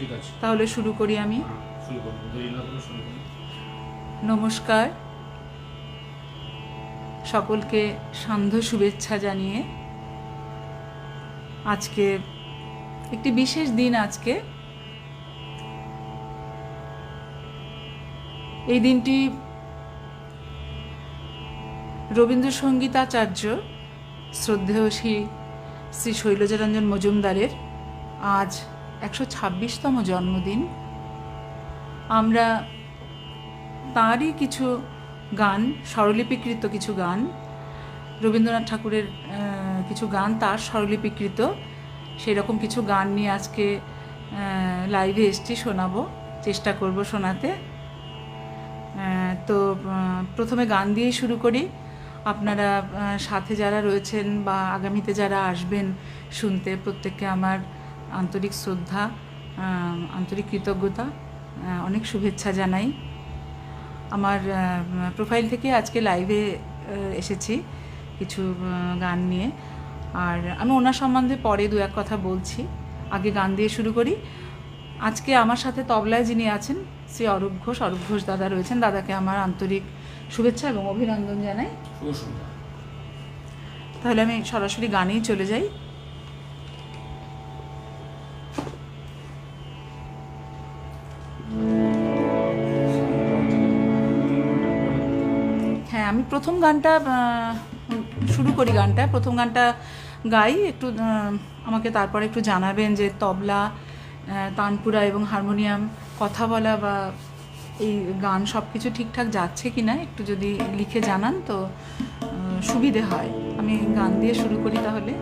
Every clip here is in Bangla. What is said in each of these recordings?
ঠিক আছে, তাহলে শুরু করি আমি। শুরু করুন, দেরি না করে শুরু করুন। নমস্কার, সকলকে সান্ধ্য শুভেচ্ছা জানিয়ে আজকে একটি বিশেষ দিন। আজকে এই দিনটি রবীন্দ্রসঙ্গীতাচার্য শ্রদ্ধেয় শ্রী শৈলজারঞ্জন মজুমদারের আজ 126তম জন্মদিন। আমরা তাঁরই কিছু গান, স্বরলিপিকৃত কিছু গান, রবীন্দ্রনাথ ঠাকুরের কিছু গান তার স্বরলিপিকৃত, সেই রকম কিছু গান নিয়ে আজকে লাইভে এসছি, শোনাবো, চেষ্টা করব শোনাতে। তো প্রথমে গান দিয়েই শুরু করি। আপনারা সাথে যারা রয়েছেন বা আগামীতে যারা আসবেন শুনতে, প্রত্যেককে আমার আন্তরিক শ্রদ্ধা, আন্তরিক কৃতজ্ঞতা, অনেক শুভেচ্ছা জানাই। আমার প্রোফাইল থেকে আজকে লাইভে এসেছি কিছু গান নিয়ে, আর আমি ওনার সম্বন্ধে পরে দু এক কথা বলছি। আগে গান দিয়ে শুরু করি। আজকে আমার সাথে তবলায় যিনি আছেন শ্রী অরূপ ঘোষ দাদা রয়েছেন। দাদাকে আমার আন্তরিক শুভেচ্ছা এবং অভিনন্দন জানাই। তাহলে আমি সরাসরি গানেই চলে যাই। হ্যাঁ, আমি প্রথম গানটা শুরু করি। প্রথম গানটা গাই একটু, আমাকে তারপরে একটু জানাবেন যে তবলা, তানপুরা এবং হারমোনিয়াম, কথা বলা বা এই গান সব কিছু ঠিকঠাক যাচ্ছে কি না, একটু যদি লিখে জানান তো সুবিধে হয়। আমি গান দিয়ে শুরু করি তাহলে।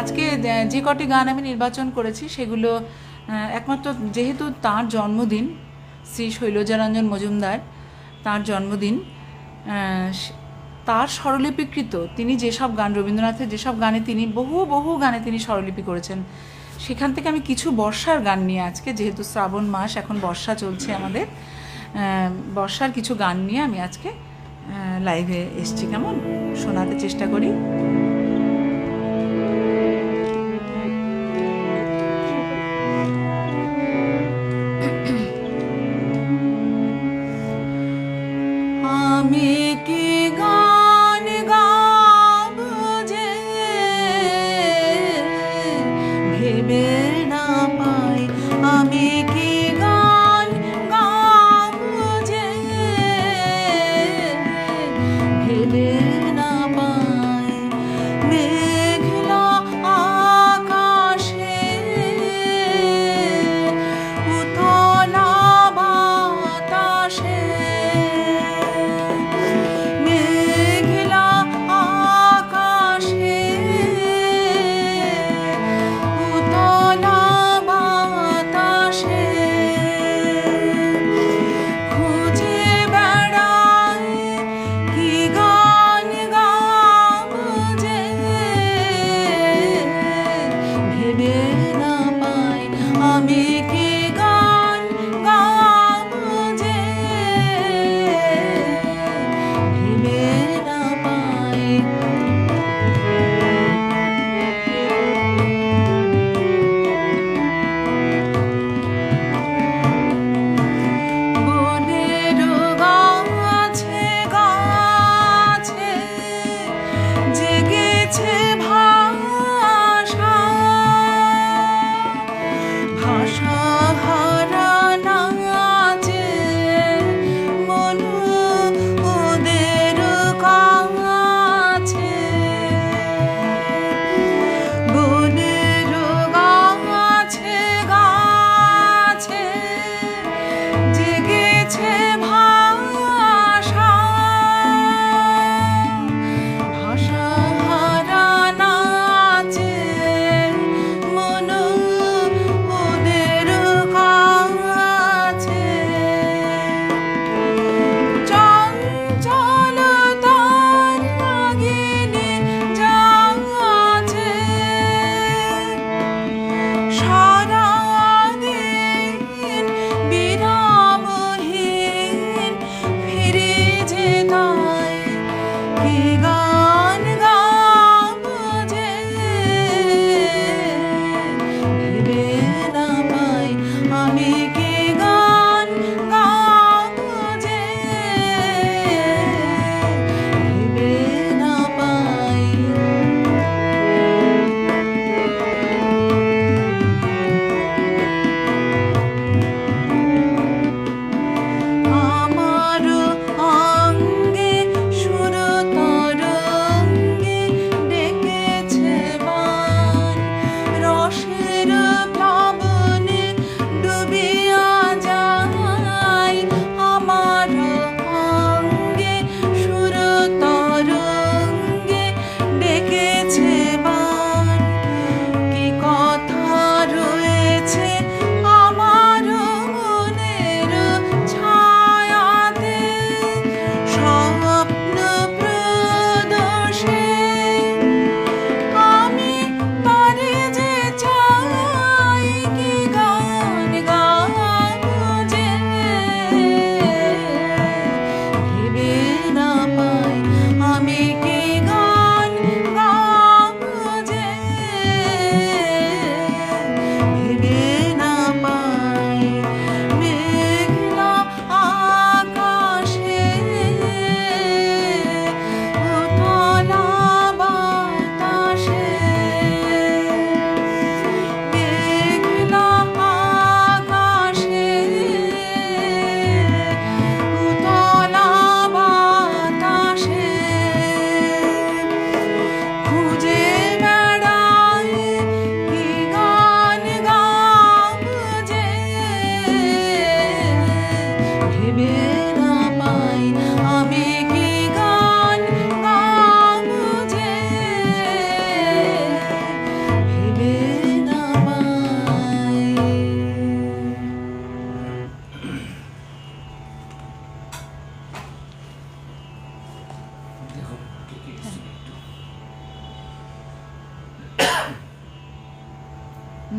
আজকে যে কটি গান আমি নির্বাচন করেছি সেগুলো একমাত্র যেহেতু তার জন্মদিন, শ্রী শৈলজারঞ্জন মজুমদার, তার জন্মদিন, তার স্বরলিপিকৃত তিনি যেসব গান, রবীন্দ্রনাথের যেসব গানে তিনি বহু গানে তিনি স্বরলিপি করেছেন, সেখান থেকে আমি কিছু বর্ষার গান নিয়ে আজকে, যেহেতু শ্রাবণ মাস, এখন বর্ষা চলছে আমাদের, বর্ষার কিছু গান নিয়ে আমি আজকে লাইভে এসছি। কেমন শোনাতে চেষ্টা করি। আমি কি গান গাব যে ভেবে না পাই, আমি কি গান গাব যে ভেবে না পাই,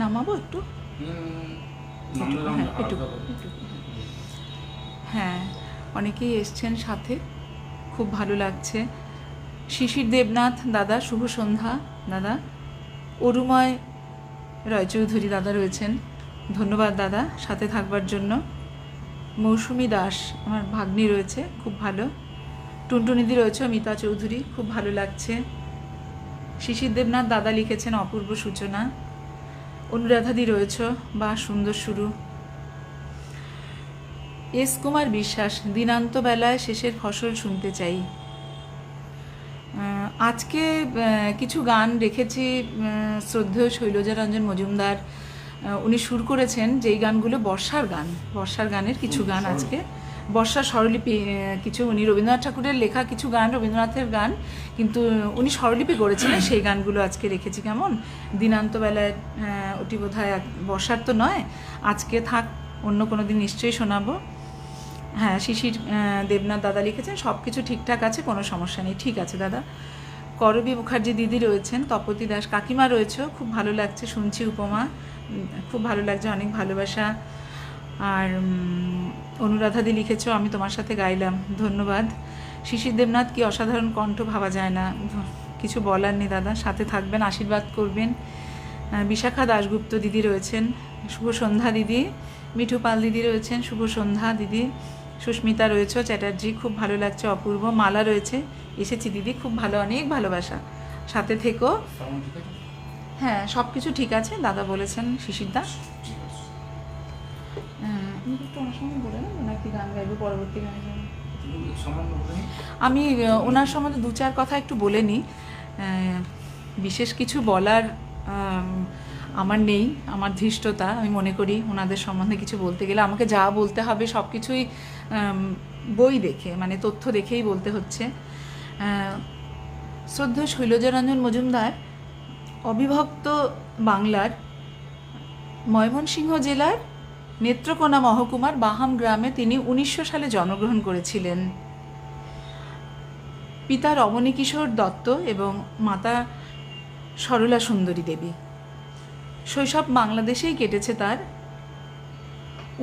নামাবো একটু? নামলে হ্যাঁ, একটু আলাদা করে। একটু। হ্যাঁ, অনেকেই এসছেন সাথে, খুব ভালো লাগছে। শিশির দেবনাথ দাদা, শুভ সন্ধ্যা দাদা। অরুময় রায়চৌধুরী দাদা রয়েছেন, ধন্যবাদ দাদা সাথে থাকবার জন্য। মৌসুমী দাস আমার ভাগ্নি রয়েছে, খুব ভালো। টুনটুনিদি রয়েছে, মিতা চৌধুরী, খুব ভালো লাগছে। শিশির দেবনাথ দাদা লিখেছেন অপূর্ব সূচনা। অনুরাধাদি রয়েছ, বা সুন্দর শুরু। এস কুমার বিশ্বাস, দিনান্ত বেলায় শেষের ফসল শুনতে চাই। আজকে কিছু গান রেখেছি, শ্রদ্ধেয় শৈলজা রঞ্জন মজুমদার উনি সুর করেছেন, যেই গানগুলো বর্ষার গান, বর্ষার গানের কিছু গান আজকে, বর্ষার স্বরলিপি কিছু, উনি রবীন্দ্রনাথ ঠাকুরের লেখা কিছু গান, রবীন্দ্রনাথের গান, কিন্তু উনি স্বরলিপি করেছিলেন, সেই গানগুলো আজকে রেখেছি। কেমন? দিনান্ত বেলায়, ওটি বোধহয় বর্ষার তো নয়, আজকে থাক, অন্য কোনো দিন নিশ্চয়ই শোনাবো। হ্যাঁ, শিশির দেবনাথ দাদা লিখেছেন, সব কিছু ঠিকঠাক আছে, কোনো সমস্যা নেই। ঠিক আছে দাদা। করবী মুখার্জি দিদি রয়েছেন, তপতী দাস কাকিমা রয়েছে, খুব ভালো লাগছে শুনছি। উপমা, খুব ভালো লাগছে, অনেক ভালোবাসা। আর অনুরাধাদি লিখেছ, আমি তোমার সাথে গাইলাম, ধন্যবাদ। শিশির দেবনাথ, কি অসাধারণ কণ্ঠ, ভাবা যায় না, কিছু বলার নেই দাদা, সাথে থাকবেন, আশীর্বাদ করবেন। বিশাখা দাশগুপ্ত দিদি রয়েছেন, শুভ সন্ধ্যা দিদি। মিঠু পাল দিদি রয়েছেন, শুভ সন্ধ্যা দিদি। সুস্মিতা রয়েছে চ্যাটার্জি, খুব ভালো লাগছে। অপূর্ব মালা রয়েছে, এসেছি দিদি, খুব ভালো, অনেক ভালোবাসা, সাথে থেকো। সাউন্ড ঠিক আছে? হ্যাঁ, সব কিছু ঠিক আছে দাদা বলেছেন শিশির দা। ঠিক আছে। আমি একটু ওনার সঙ্গে বলে নেবো নাকি গান গাইবো পরবর্তী গানে যাবো? সামান্য বলে নিই। আমি ওনার সম্বন্ধে দু চার কথা একটু বলে নিই। বিশেষ কিছু বলার আমার নেই, আমার ধৃষ্টতা, আমি মনে করি ওনাদের সম্বন্ধে কিছু বলতে গেলে আমাকে যা বলতে হবে সব কিছুই বই দেখে, মানে তথ্য দেখেই বলতে হচ্ছে। শ্রদ্ধেয় শৈলজা রঞ্জন মজুমদার অবিভক্ত বাংলার ময়মনসিংহ জেলার নেত্রকোনা মহকুমার বাহাম গ্রামে তিনি 1900 সালে জন্মগ্রহণ করেছিলেন। পিতা রমণীকিশোর দত্ত এবং মাতা সরলা সুন্দরী দেবী। শৈশব বাংলাদেশেই কেটেছে তার।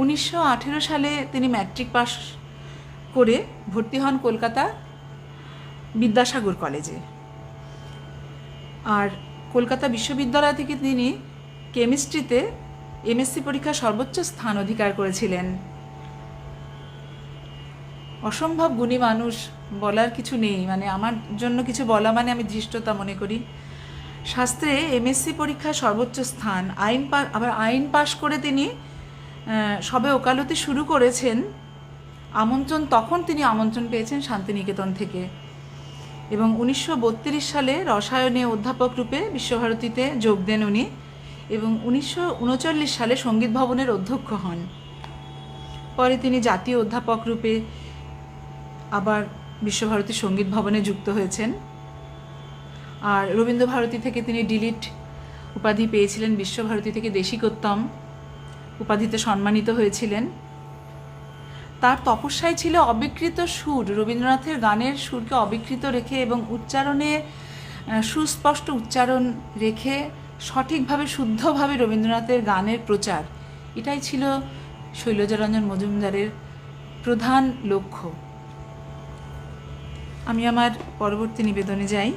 1918 সালে তিনি ম্যাট্রিক পাস করে ভর্তি হন কলকাতা বিদ্যাসাগর কলেজে। আর কলকাতা বিশ্ববিদ্যালয় থেকে তিনি কেমিস্ট্রিতে এমএসসি পরীক্ষা সর্বোচ্চ স্থান অধিকার করেছিলেন। অসম্ভব গুণী মানুষ, বলার কিছু নেই, মানে আমার জন্য কিছু বলা মানে আমি ধৃষ্টতা মনে করি। শাস্ত্রে এমএসসি পরীক্ষা সর্বোচ্চ স্থান, আবার আইন পাশ করে তিনি সবে ওকালতি শুরু করেছেন। তখন তিনি আমন্ত্রণ পেয়েছেন শান্তিনিকেতন থেকে, এবং 1932 সালে রসায়নে অধ্যাপক রূপে বিশ্বভারতীতে যোগ দেন উনি, এবং 1939 সালে সঙ্গীত ভবনের অধ্যক্ষ হন। পরে তিনি জাতীয় অধ্যাপক রূপে আবার বিশ্বভারতী সঙ্গীত ভবনে যুক্ত হয়েছেন। আর রবীন্দ্রভারতী থেকে তিনি ডিলিট উপাধি পেয়েছিলেন, বিশ্বভারতী থেকে দেশিকোত্তম উপাধিতে সম্মানিত হয়েছিলেন। তার তপস্যায় ছিল অবিকৃত সুর, রবীন্দ্রনাথের গানের সুরকে অবিকৃত রেখে এবং উচ্চারণে সুস্পষ্ট উচ্চারণ রেখে সঠিকভাবে শুদ্ধভাবে রবীন্দ্রনাথের গানের প্রচার, এটাই ছিল শৈলজা রঞ্জন মজুমদারের প্রধান লক্ষ্য। আমি আমার পরবর্তী নিবেদনে যাই।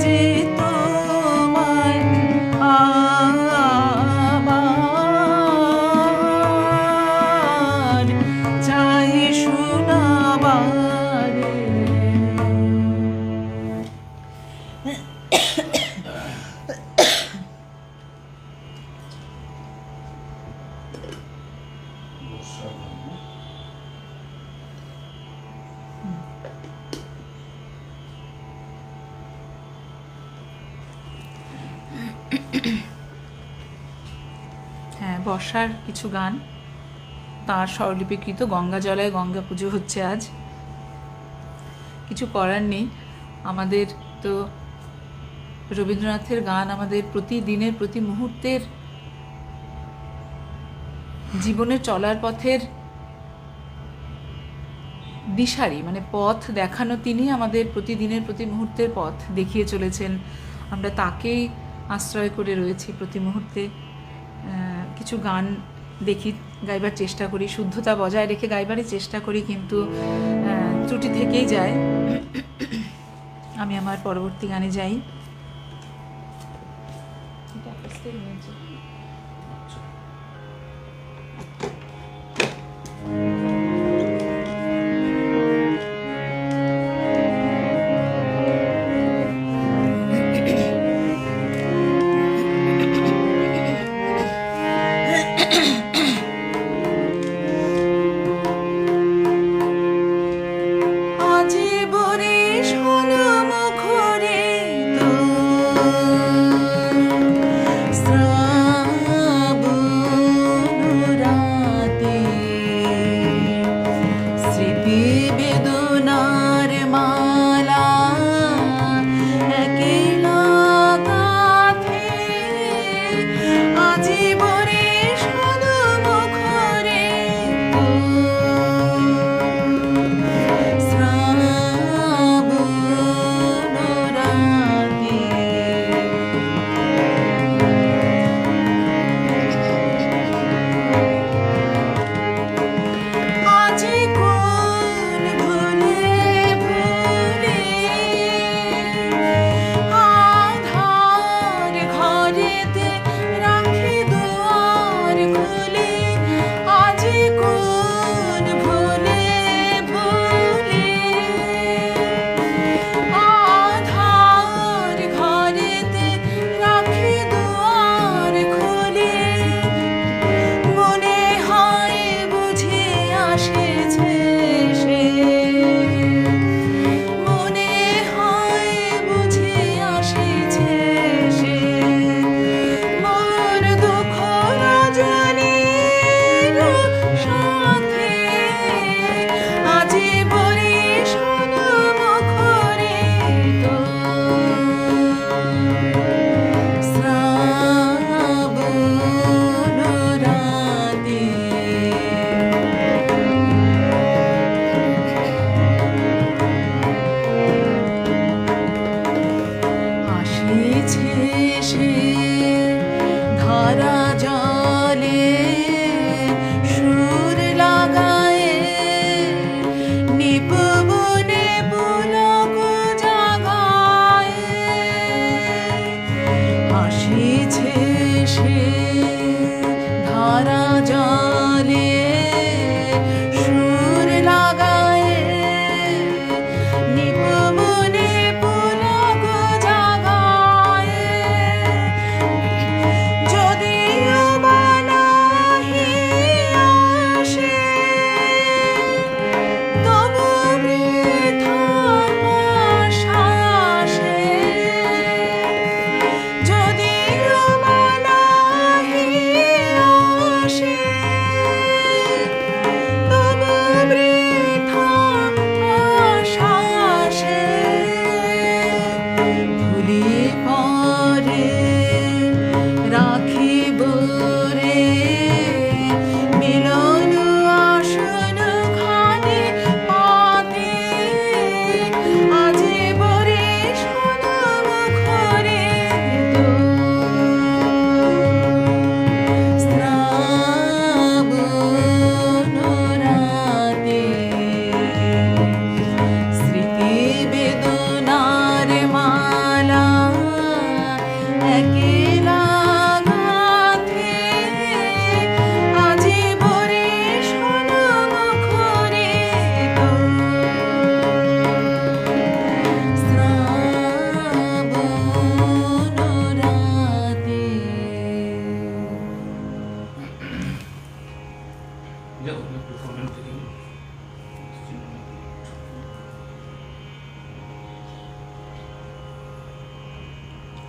যে তোমায় আবার চাই শোনাবারে। বর্ষার গান না? হ্যাঁ, বর্ষার কিছু গান, তার স্বরলিপিকৃত। গঙ্গা জলায় গঙ্গা পুজো হচ্ছে আজ, কিছু করার নেই। আমাদের তো রবীন্দ্রনাথের গান আমাদের প্রতিদিনের প্রতি মুহূর্তের জীবনে চলার পথের দিশারি, মানে পথ দেখানো। তিনি আমাদের প্রতিদিনের প্রতি মুহূর্তের পথ দেখিয়ে চলেছেন। আমরা তাকেই আশ্রয় করে রয়েছি প্রতি মুহূর্তে। কিছু গান দেখি, গাইবার চেষ্টা করি, শুদ্ধতা বজায় রেখে গাইবারই চেষ্টা করি, কিন্তু ত্রুটি থেকেই যায়। আমি আমার পরবর্তী গানে যাই। আচ্ছা। আজি বরিশ হলো মুখরিত শ্রাবণ রাতে, স্মৃতি বেদনার মালা একলা গাঁথে। আজি বরিশ হলো মুখরিত শ্রাবণ রাতে। আজি কোন ভুলে ভুলে আধার ঘরেতে রাখি দুয়ার খুলে। আজি কোন ভুলে ভুলে আধার ঘরেতে রাখি দুয়ার খুলে। মনে হয় বুঝে আসেছে সে, মনে হয় বুঝে আসেছে সে। মোর দুঃখ রজনীর সাথে আজি বরিশ হলো মুখরিত শ্রাবণ রাতে। আসিছে সে ধারা জলে সুর লাগায়ে, নিপুবনে পুলক জাগায়ে। আসিছে সে ধারা জলে সুর লাগায়ে, নিপুবনে পুলক জাগায়ে। যদিও বা নাহি আসে, তবু বৃথা আশাসে। যদিও বা নাহি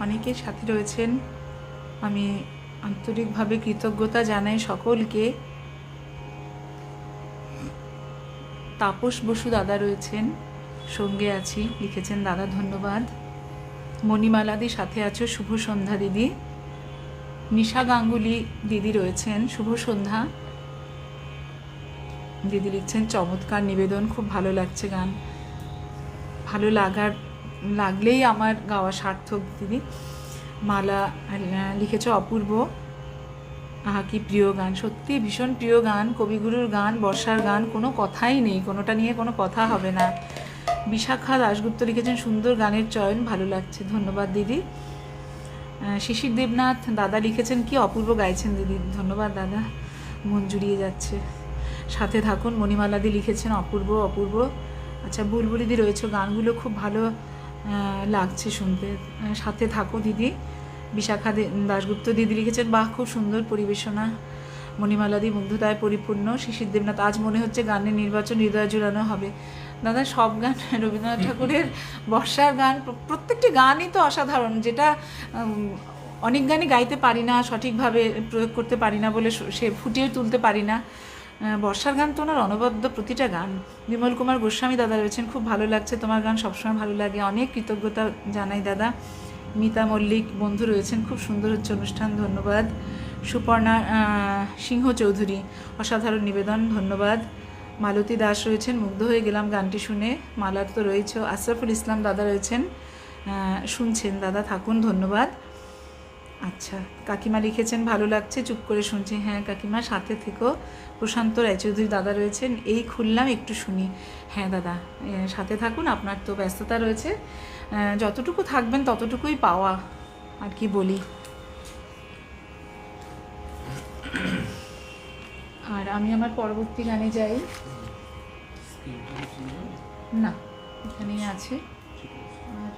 অনেকের সাথে রয়েছেন। আমি আন্তরিকভাবে কৃতজ্ঞতা জানাই সকলকে। তাপস বসু দাদা রয়েছেন, সঙ্গে আছি, লিখেছেন দাদা ধন্যবাদ। মণিমালাদি সাথে আছো, শুভ সন্ধ্যা দিদি। নিশা গাঙ্গুলি দিদি রয়েছেন, শুভ সন্ধ্যা। দিদি লিখছেন চমৎকার নিবেদন, খুব ভালো লাগছে গান, ভালো লাগলেই আমার গাওয়া সার্থক দিদি। মালা লিখেছ অপূর্ব, আহা কি প্রিয় গান, সত্যি ভীষণ প্রিয় গান, কবিগুরুর গান, বর্ষার গান, কোনো কথাই নেই, কোনোটা নিয়ে কোনো কথা হবে না। বিশাখা দাশগুপ্ত লিখেছেন সুন্দর গানের চয়ন, ভালো লাগছে, ধন্যবাদ দিদি। শিশির দেবনাথ দাদা লিখেছেন কি অপূর্ব গাইছেন দিদি, ধন্যবাদ দাদা, মন জুড়িয়ে যাচ্ছে, সাথে থাকুন। মণিমালাদি লিখেছেন অপূর্ব অপূর্ব। আচ্ছা বুলবুলিদি রয়েছে, গানগুলো খুব ভালো লাগছে শুনতে, সাথে থাকো দিদি। বিশাখা দাশগুপ্ত দিদি লিখেছেন বাহ খুব সুন্দর পরিবেশনা, মণিমালাদি মুগ্ধতায় পরিপূর্ণ। শিশির দেবনাথ আজ মনে হচ্ছে গানের নির্বাচন হৃদয় জুড়ানো হবে। দাদা সব গান, রবীন্দ্রনাথ ঠাকুরের বর্ষার গান, প্রত্যেকটি গানই তো অসাধারণ, যেটা অনেক গানই গাইতে পারি না, সঠিকভাবে প্রয়োগ করতে পারি না বলে সে ফুটিয়ে তুলতে পারি না। বর্ষার গান তো ওনার অনবদ্য প্রতিটা গান। বিমল কুমার গোস্বামী দাদা রয়েছেন, খুব ভালো লাগছে তোমার গান, সবসময় ভালো লাগে, অনেক কৃতজ্ঞতা জানাই দাদা। মিতা মল্লিক বন্ধু রয়েছেন, খুব সুন্দর হচ্ছে অনুষ্ঠান, ধন্যবাদ। সুপর্ণা সিংহ চৌধুরী অসাধারণ নিবেদন, ধন্যবাদ। মালতী দাস রয়েছেন, মুগ্ধ হয়ে গেলাম গানটি শুনে। মালার তো রয়েছে। আশরাফুল ইসলাম দাদা রয়েছেন, শুনছেন দাদা, থাকুন, ধন্যবাদ। আচ্ছা কাকিমা লিখেছেন ভালো লাগছে, চুপ করে শুনছি, হ্যাঁ কাকিমা সাথে থেকো। প্রশান্ত রায়চৌধুরী দাদা রয়েছেন, এই খুললাম একটু শুনি, হ্যাঁ দাদা সাথে থাকুন, আপনার তো ব্যস্ততা রয়েছে, যতটুকু থাকবেন ততটুকুই পাওয়া, আর কি বলি। আর আমি আমার পরবর্তী গানে যাই। না এখানেই আছে। আর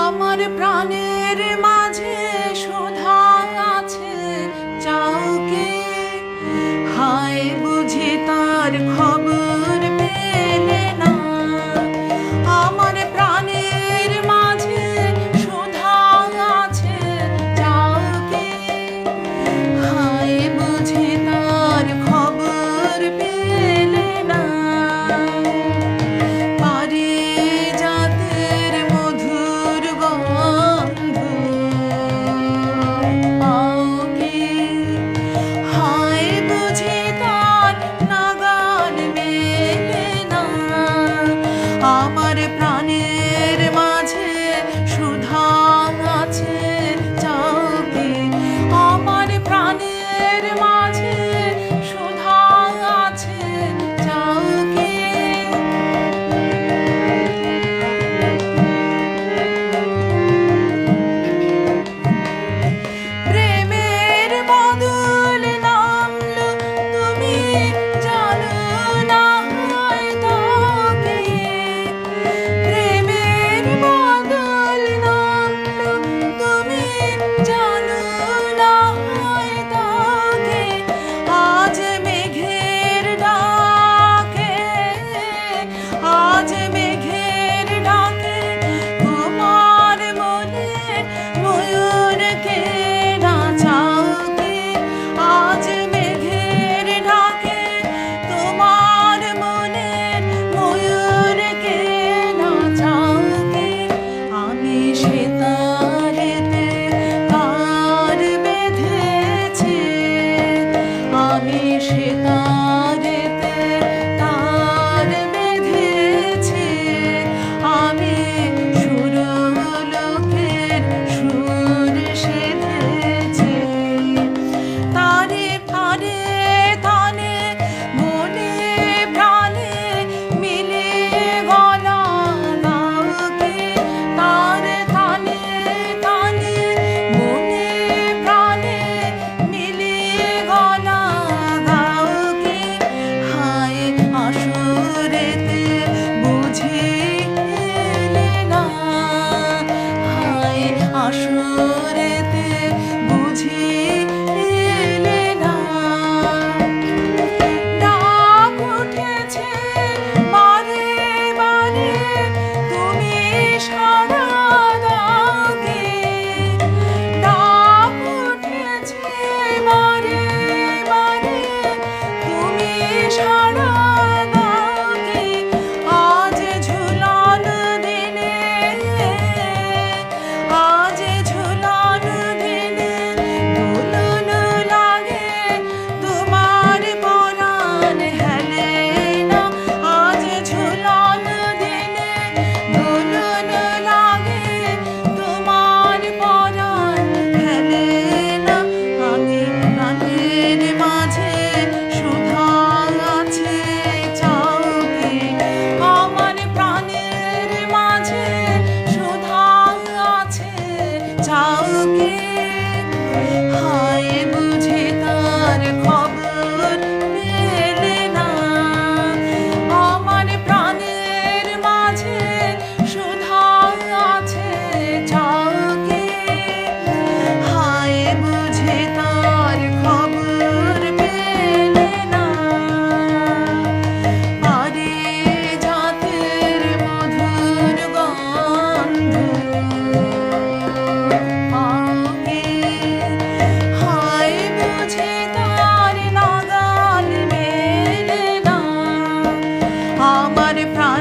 আমার প্রাণের মাঝে শোধা আছে চাউকে, হায় বুঝি তার খবর পেলে না। আমার প্রাণের মাঝে শোধা আছে চাউকে, হায় বুঝি তার খবর পেলে না। পারিজাতের মধুর গন্ধ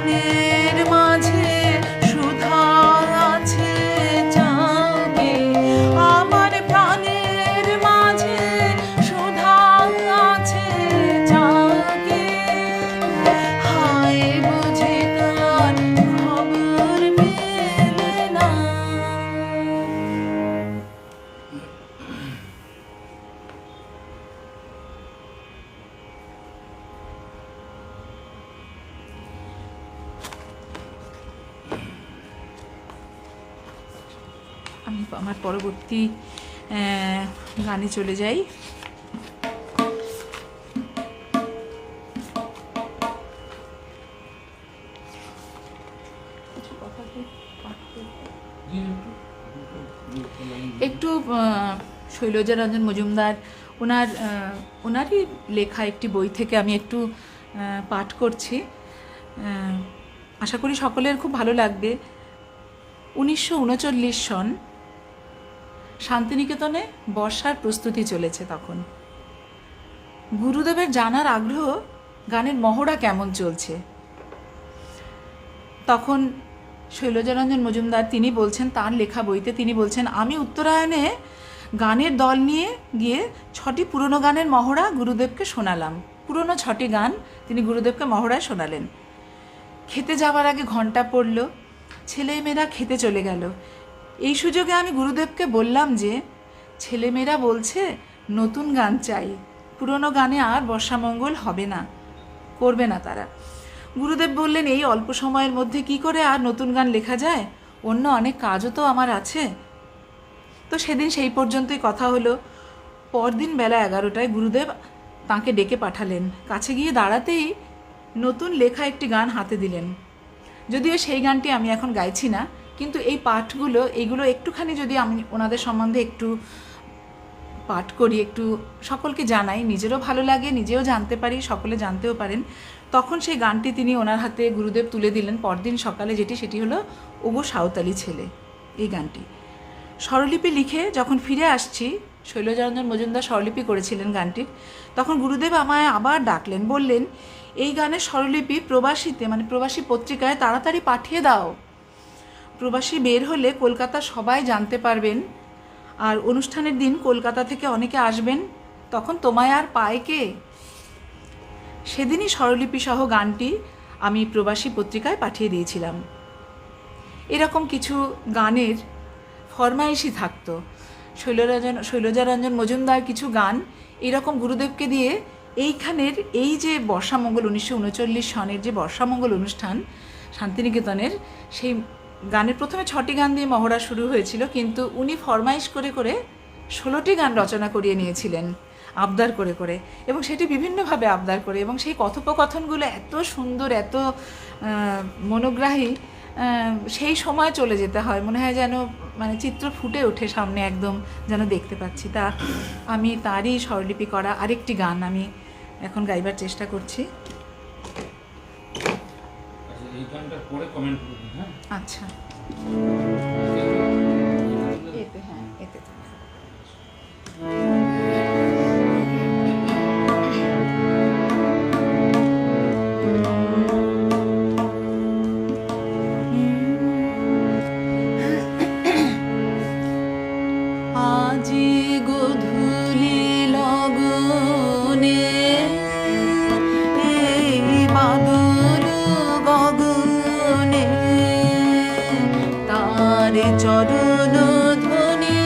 প্রাণের মাঝে সুধা আছে জাগে, আমার প্রাণের মাঝে সুধা আছে জাগে, হায় বুঝি তার খবর পেলে না। আমি আমার পরবর্তী গানে চলে যাই। একটু শৈলজারঞ্জন মজুমদার ওনারই লেখা একটি বই থেকে আমি একটু পাঠ করছি, আশা করি সকলের খুব ভালো লাগবে। 1939 সন, শান্তিনিকেতনে বর্ষার প্রস্তুতি চলেছে তখন। গুরুদেবের জানার আগ্রহ গানের মহড়া কেমন চলছে। তখন শৈলজারঞ্জন মজুমদার তিনি বলছেন, তার লেখা বইতে তিনি বলছেন, আমি উত্তরায়ণে গানের দল নিয়ে গিয়ে 6টি পুরনো গানের মহড়া গুরুদেবকে শোনালাম। পুরনো 6টি গান তিনি গুরুদেবকে মহড়ায় শোনালেন। খেতে যাওয়ার আগে ঘন্টা পড়ল, ছেলেমেয়েরা খেতে চলে গেল। এই সুযোগে আমি গুরুদেবকে বললাম যে ছেলেমেয়েরা বলছে নতুন গান চাই, পুরনো গানে আর বর্ষামঙ্গল হবে না, করবে না তারা। গুরুদেব বললেন, এই অল্প সময়ের মধ্যে কি করে আর নতুন গান লেখা যায়, অন্য অনেক কাজও তো আমার আছে। তো সেদিন সেই পর্যন্তই কথা হলো। পরদিন বেলা 11টায় গুরুদেব তাঁকে ডেকে পাঠালেন। কাছে গিয়ে দাঁড়াতেই নতুন লেখা একটি গান হাতে দিলেন। যদিও সেই গানটি আমি এখন গাইছি না, কিন্তু এই পাঠগুলো এইগুলো একটুখানি যদি আমি ওনাদের সম্বন্ধে একটু পাঠ করি, একটু সকলকে জানাই, নিজেরও ভালো লাগে, নিজেও জানতে পারি, সকলে জানতেও পারেন। তখন সেই গানটি তিনি ওনার হাতে গুরুদেব তুলে দিলেন পরদিন সকালে, সেটি হলো ওগো সাঁওতালি ছেলে। এই গানটি স্বরলিপি লিখে যখন ফিরে আসছি, শৈলজারঞ্জন মজুমদার স্বরলিপি করেছিলেন গানটির, তখন গুরুদেব আমায় আবার ডাকলেন, বললেন, এই গানের স্বরলিপি প্রবাসীতে মানে প্রবাসী পত্রিকায় তাড়াতাড়ি পাঠিয়ে দাও। প্রবাসী বের হলে কলকাতা সবাই জানতে পারবেন, আর অনুষ্ঠানের দিন কলকাতা থেকে অনেকে আসবেন, তখন তোমায় আর পায় কে। সেদিনই স্বরলিপি সহ গানটি আমি প্রবাসী পত্রিকায় পাঠিয়ে দিয়েছিলাম। এরকম কিছু গানের ফরমাইশই থাকতো। শৈলজারঞ্জন মজুমদার কিছু গান এরকম গুরুদেবকে দিয়ে এইখানের এই যে বর্ষামঙ্গল 1939 সনের যে বর্ষামঙ্গল অনুষ্ঠান শান্তিনিকেতনের, সেই গানের প্রথমে 6টি গান দিয়ে মহড়া শুরু হয়েছিল, কিন্তু উনি ফরমাইশ করে করে 16টি গান রচনা করিয়ে নিয়েছিলেন আবদার করে করে, এবং সেটি বিভিন্নভাবে আবদার করে, এবং সেই কথোপকথনগুলো এত সুন্দর, এত মনোগ্রাহী, সেই সময় চলে যেতে হয়, মনে হয় যেন মানে চিত্র ফুটে ওঠে সামনে, একদম যেন দেখতে পাচ্ছি। তা আমি তারই স্বরলিপি করা আরেকটি গান আমি এখন গাইবার চেষ্টা করছি। এই গানটা পরে কমেন্ট করবেন। হ্যাঁ, আচ্ছা, এতে হ্যাঁ এতে তো আজি গধূলি লগনে এই বাদল গগনে তার চরণ ধ্বনি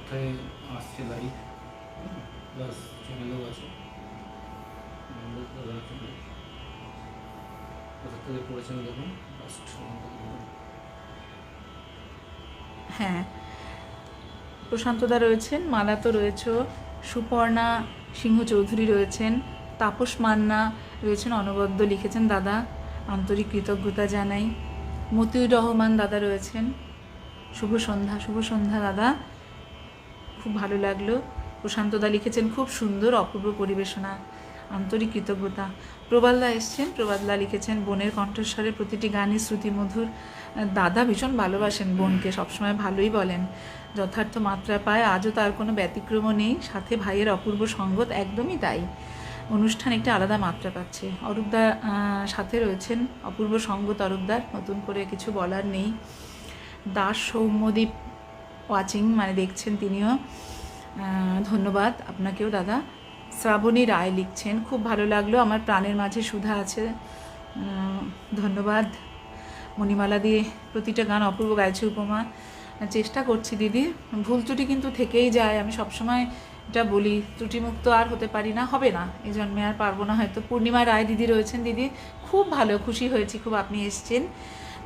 সপ্তাহে আসছে লাইভ, প্লাস চ্যানেলেও আছে। কোথা থেকে পড়েছেন দেখুন ফার্স্ট। হ্যাঁ, প্রশান্তদা রয়েছেন, মালা তো রয়েছে, সুপর্ণা সিংহ চৌধুরী রয়েছেন, তাপস মান্না রয়েছেন, অনবদ্য লিখেছেন দাদা, আন্তরিক কৃতজ্ঞতা জানাই। মতিউর রহমান দাদা রয়েছেন, শুভ সন্ধ্যা দাদা, খুব ভালো লাগলো। প্রশান্তদা লিখেছেন খুব সুন্দর অপূর্ব পরিবেশনা, আন্তরিক কৃতজ্ঞতা। প্রবালদা এসছেন, প্রবালদা লিখেছেন বোনের কণ্ঠস্বরে প্রতিটি গানই শ্রুতিমধুর। দাদা ভীষণ ভালোবাসেন বোনকে, সবসময় ভালোই বলেন, যথার্থ মাত্রা পায়, আজও তার কোনো ব্যতিক্রমও নেই, সাথে ভাইয়ের অপূর্ব সঙ্গত, একদমই তাই, অনুষ্ঠান একটি আলাদা মাত্রা পাচ্ছে। অরূপদা সাথে রয়েছেন, অপূর্ব সঙ্গত অরূপদার, নতুন করে কিছু বলার নেই। দাস সৌম্যদীপ ওয়াচিং, মানে দেখছেন তিনিও, ধন্যবাদ আপনাকেও দাদা। শ্রাবণী রায় লিখছেন খুব ভালো লাগলো, আমার প্রাণের মাঝে সুধা আছে, ধন্যবাদ। মণিমালা দিয়ে প্রতিটা গান অপূর্ব গাইছে উপমা, চেষ্টা করছি দিদি, ভুল ত্রুটি কিন্তু থেকেই যায়, আমি সবসময় এটা বলি, ত্রুটিমুক্ত আর হতে পারি না, হবে না, এই জন্মে আর পারবো না হয়তো। পূর্ণিমা রায় দিদি রয়েছেন, দিদি খুব ভালো, খুশি হয়েছি খুব আপনি এসছেন।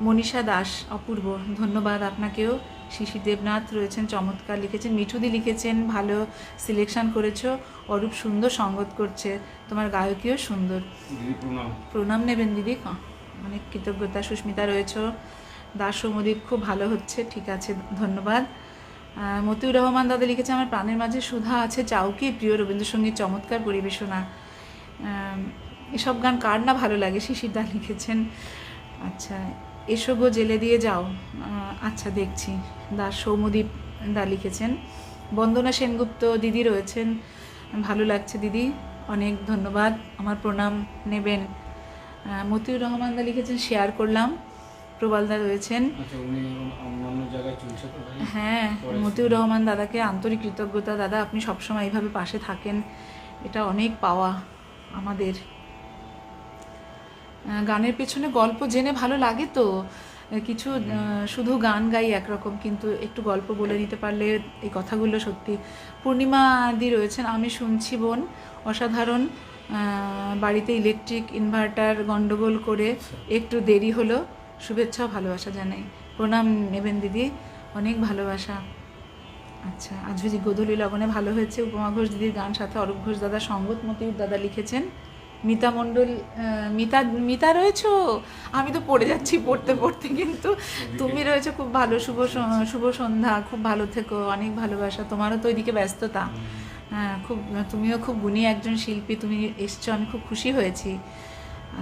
মনীষা দাস অপূর্ব, ধন্যবাদ আপনাকেও। শিশির দেবনাথ রয়েছেন, চমৎকার লিখেছেন। মিঠুদি লিখেছেন ভালো সিলেকশন করেছো, অরূপ সুন্দর সঙ্গত করছে, তোমার গায়কীও সুন্দর। প্রণাম নেবেন দিদি, অনেক কৃতজ্ঞতা। সুস্মিতা রয়েছে, দাস সৌমদীপ খুব ভালো হচ্ছে, ঠিক আছে ধন্যবাদ। মতিউর রহমান দাদা লিখেছে আমার প্রাণের মাঝে সুধা আছে, চাউকি প্রিয় রবীন্দ্রসঙ্গীত, চমৎকার পরিবেশনা। এসব গান কার না ভালো লাগে, শিশিরদা লিখেছেন। আচ্ছা, এসো গো জেলে দিয়ে যাও, আচ্ছা দেখছি। দাস সৌমদীপ দা লিখেছেন। বন্দনা সেনগুপ্ত দিদি রয়েছেন, ভালো লাগছে দিদি, অনেক ধন্যবাদ, আমার প্রণাম নেবেন। মতিউর রহমান দা লিখেছেন শেয়ার করলাম। প্রবালদা রয়েছেন, হ্যাঁ, মতিউর রহমান দাদাকে আন্তরিক কৃতজ্ঞতা দাদা, আপনি সবসময় এইভাবে পাশে থাকেন, এটা অনেক পাওয়া আমাদের। গানের পেছনে গল্প জেনে ভালো লাগে তো, কিছু শুধু গান গাই একরকম, কিন্তু একটু গল্প বলে নিতে পারলে এই কথাগুলো সত্যি। পূর্ণিমা দি রয়েছেন, আমি শুনছি বোন, অসাধারণ, বাড়িতে ইলেকট্রিক ইনভার্টার গন্ডগোল করে একটু দেরি হলো, শুভেচ্ছা ভালোবাসা জানাই। প্রণাম নেবেন দিদি, অনেক ভালোবাসা। আচ্ছা, আজ গোধূলি লগনে ভালো হয়েছে, উপমা ঘোষ দিদির গান, সাথে অরূপ ঘোষ দাদা সঙ্গত। মতিউর দাদা লিখেছেন। মিতা মণ্ডল, মিতা রয়েছো, আমি তো পড়ে যাচ্ছি পড়তে পড়তে, কিন্তু তুমি রয়েছো, খুব ভালো, শুভ সন্ধ্যা, খুব ভালো থেকো, অনেক ভালোবাসা। তোমারও তো ওইদিকে ব্যস্ততা, হ্যাঁ, খুব, তুমিও খুব গুণী একজন শিল্পী, তুমি এসছো, আমি খুব খুশি হয়েছি।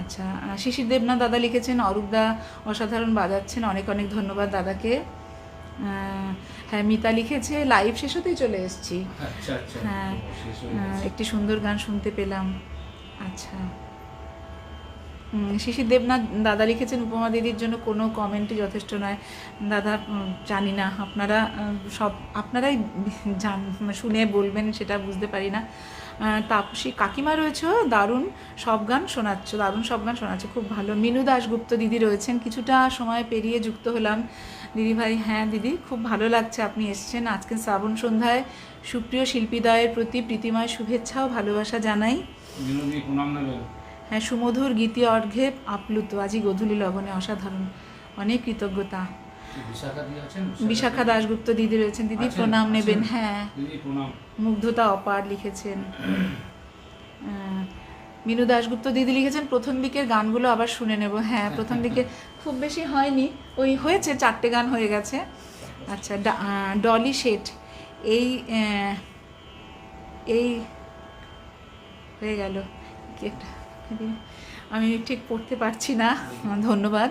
আচ্ছা, শিশির দেবনাথ দাদা লিখেছেন অরূপদা অসাধারণ বাজাচ্ছেন, অনেক অনেক ধন্যবাদ দাদাকে। হ্যাঁ, মিতা লিখেছে লাইভ শেষ হতেই চলে এসেছি, হ্যাঁ, একটি সুন্দর গান শুনতে পেলাম। আচ্ছা, শিশির দেবনাথ দাদা লিখেছেন উপমা দিদির জন্য কোনো কমেন্টই যথেষ্ট নয় দাদা, জানি না, আপনারা সব আপনারাই শুনে বলবেন, সেটা বুঝতে পারি না। তাপসী কাকিমা রয়েছে, দারুণ সব গান শোনাচ্ছ, দারুণ সব গান শোনাচ্ছ, খুব ভালো। মিনু দাশগুপ্ত দিদি রয়েছেন, কিছুটা সময় পেরিয়ে যুক্ত হলাম দিদি ভাই। হ্যাঁ দিদি, খুব ভালো লাগছে আপনি এসছেন আজকে শ্রাবণ সন্ধ্যায়, সুপ্রিয় শিল্পীদ্বয়ের প্রতি প্রীতিময় শুভেচ্ছা ও ভালোবাসা জানাই। হ্যাঁ, সুমধুর গীতি অর্ঘ্যে আপ্লুত, আজই গোধূলি লগনে, অসাধারণ, অনেক কৃতজ্ঞতা। বিশাখা দাশগুপ্ত দিদি রয়েছেন, দিদি প্রণাম নেবেন। হ্যাঁ, মুগ্ধতা অপার লিখেছেন। মিনু দাশগুপ্ত দিদি লিখেছেন প্রথম দিকের গানগুলো আবার শুনে নেব। হ্যাঁ, প্রথম দিকে খুব বেশি হয়নি, ওই হয়েছে 4টে গান হয়ে গেছে। আচ্ছা, ডলি শেঠ, এই হয়ে গেল, আমি ঠিক পড়তে পারছি না, ধন্যবাদ।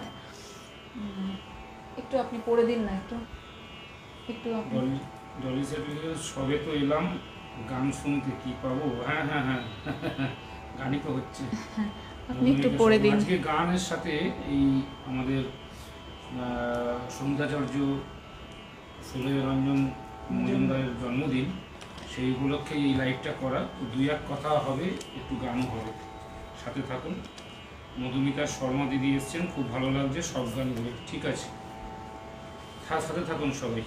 একটু আপনি পড়ে দিন না, একটু ডলি শেঠ সবে তো এলাম, গান শুনতে কি পাবো। হ্যাঁ হ্যাঁ হ্যাঁ, গানই তো হচ্ছে, আপনি একটু পড়ে দিন। আজকে গানের সাথে এই আমাদের সন্ধ্যাচার্য সুলয়রঞ্জন মজুমদারের জন্মদিন, সেই উপলক্ষে এই লাইভটা করা, দুই এক কথা হবে, একটু গানও হবে, সাথে থাকুন। মধুমিতা শর্মা দিদি এসছেন, খুব ভালো লাগছে সব গানগুলো, ঠিক আছে, সাথে থাকুন সবাই।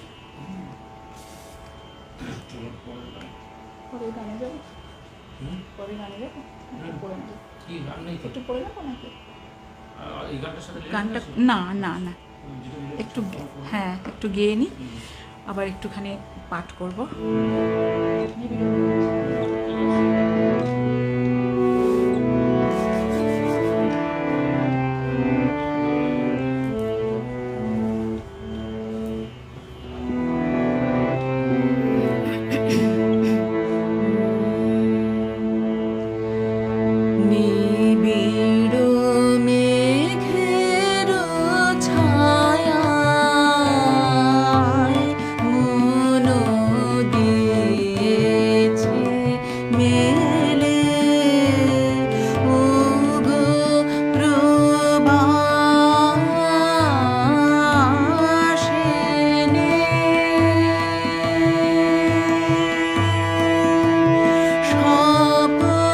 পরের গান। পরে গানে যাবো, হুম? পরে গানে যাবো, হুম। পরে নেবো, কি গান নেই তো? একটু পরে নেবো নাকি এই গানটার সাথে relate গানটা? আছে? না না না, যেটা relate একটু আছে, করো। হ্যাঁ একটু গেয়ে নিই, হুম। আবার একটুখানি পাঠ করবো। নিবিড় মেঘের ছায়ায় মন দিয়েছে মেলে, ওগো প্রবাসিনী। স্বপনে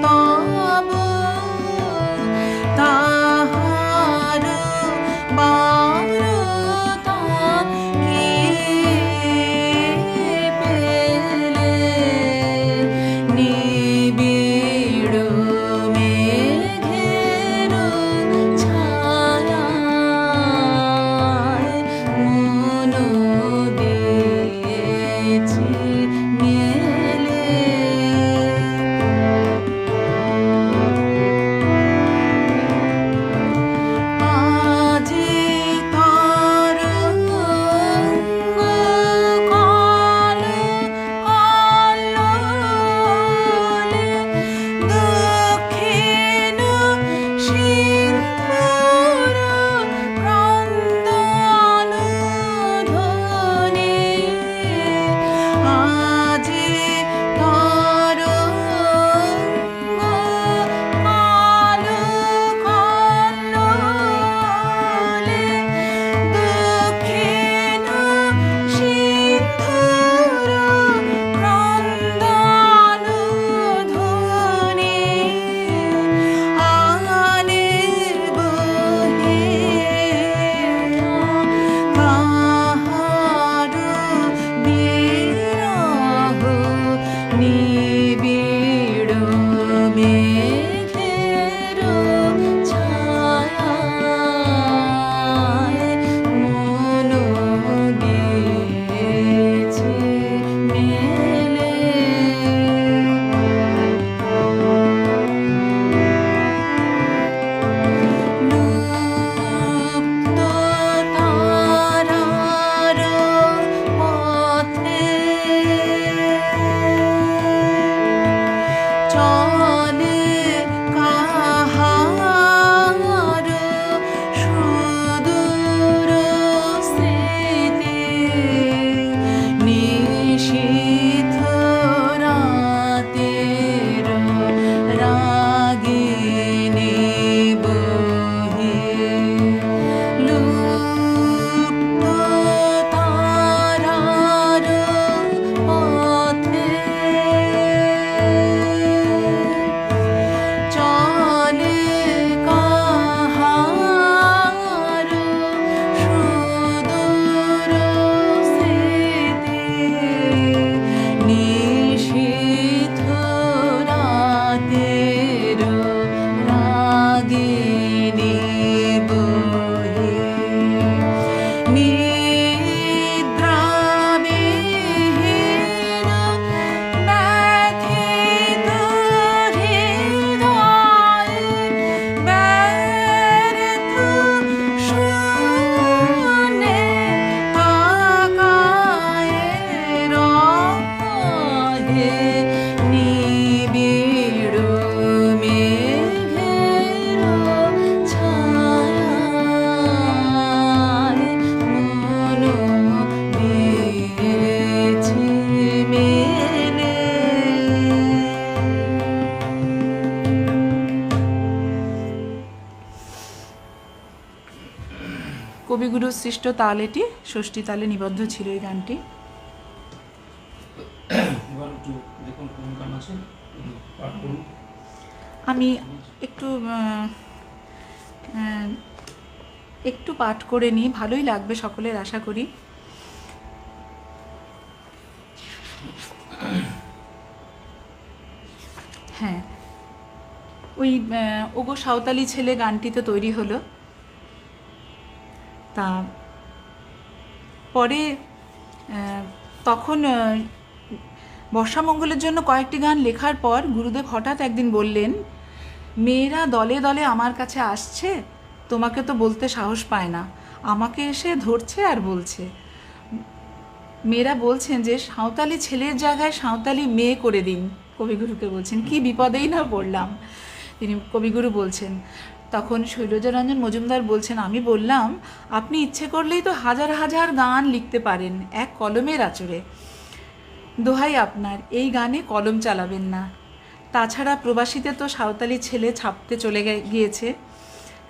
তব তাহার বারতা কে পেলে, নিবিড় মেঘের ছায়ায় মন দিয়েছে মেলে। আজি তরঙ্গ কলে কল্লোলে, দক্ষিণ সিন্ধুর ক্রন্দন ধ্বনি। আজি তরঙ্গ কলে কল্লোলে, দক্ষিণ সিন্ধুর ক্রন্দন ধ্বনি। আনে বহিয়া কাহার বিরহ, নিবিড় মেঘের ছায়ায় মন দিয়েছে মেলে। লুপ্ত তারার পথে চলে কাহার সুদূর স্মৃতি, নিশীথ রাতের রাগিনী বহে। লুপ্ত তারার পথে চলে কাহার সুদূর স্মৃতি, নিশীথ রাতের রাগিনী বহে। নিদ্রাবিহীন ব্যথিত হৃদয়ে ব্যর্থ শূন্যে তাকায় রহে, নিবিড় মেঘের ছায়ায় মন দিয়েছে মেলে। কবিগুরুর সৃষ্ট তাল এটি, ষষ্ঠী তালে নিবদ্ধ ছিল এই গানটি। এবার একটু দেখুন কোন গান আছে, পাঠ করুন। আমি একটু পাঠ করে নিই, ভালোই লাগবে সকলের আশা করি। হ্যাঁ, ওই ওগো সাঁওতালি ছেলে গানটি তো তৈরি হলো। তা পরে তখন বর্ষামঙ্গলের জন্য কয়েকটি গান লেখার পর গুরুদেব হঠাৎ একদিন বললেন, মেয়েরা দলে দলে আমার কাছে আসছে, তোমাকে তো বলতে সাহস পায় না, আমাকে এসে ধরছে আর বলছে। মেয়েরা বলছেন যে সাঁওতালি ছেলের জায়গায় সাঁওতালি মেয়ে করে দিন। কবিগুরুকে বলছেন, কি বিপদেই না পড়লাম। তিনি কবিগুরু বলছেন। তখন শৈলজারঞ্জন মজুমদার বলছেন, আমি বললাম, আপনি ইচ্ছে করলেই তো হাজার হাজার গান লিখতে পারেন এক কলমের আঁচড়ে। দোহাই আপনার, এই গানে কলম চালাবেন না। তাছাড়া প্রবাসীতে তো সাঁওতালি ছেলে ছাপতে চলে গিয়েছে,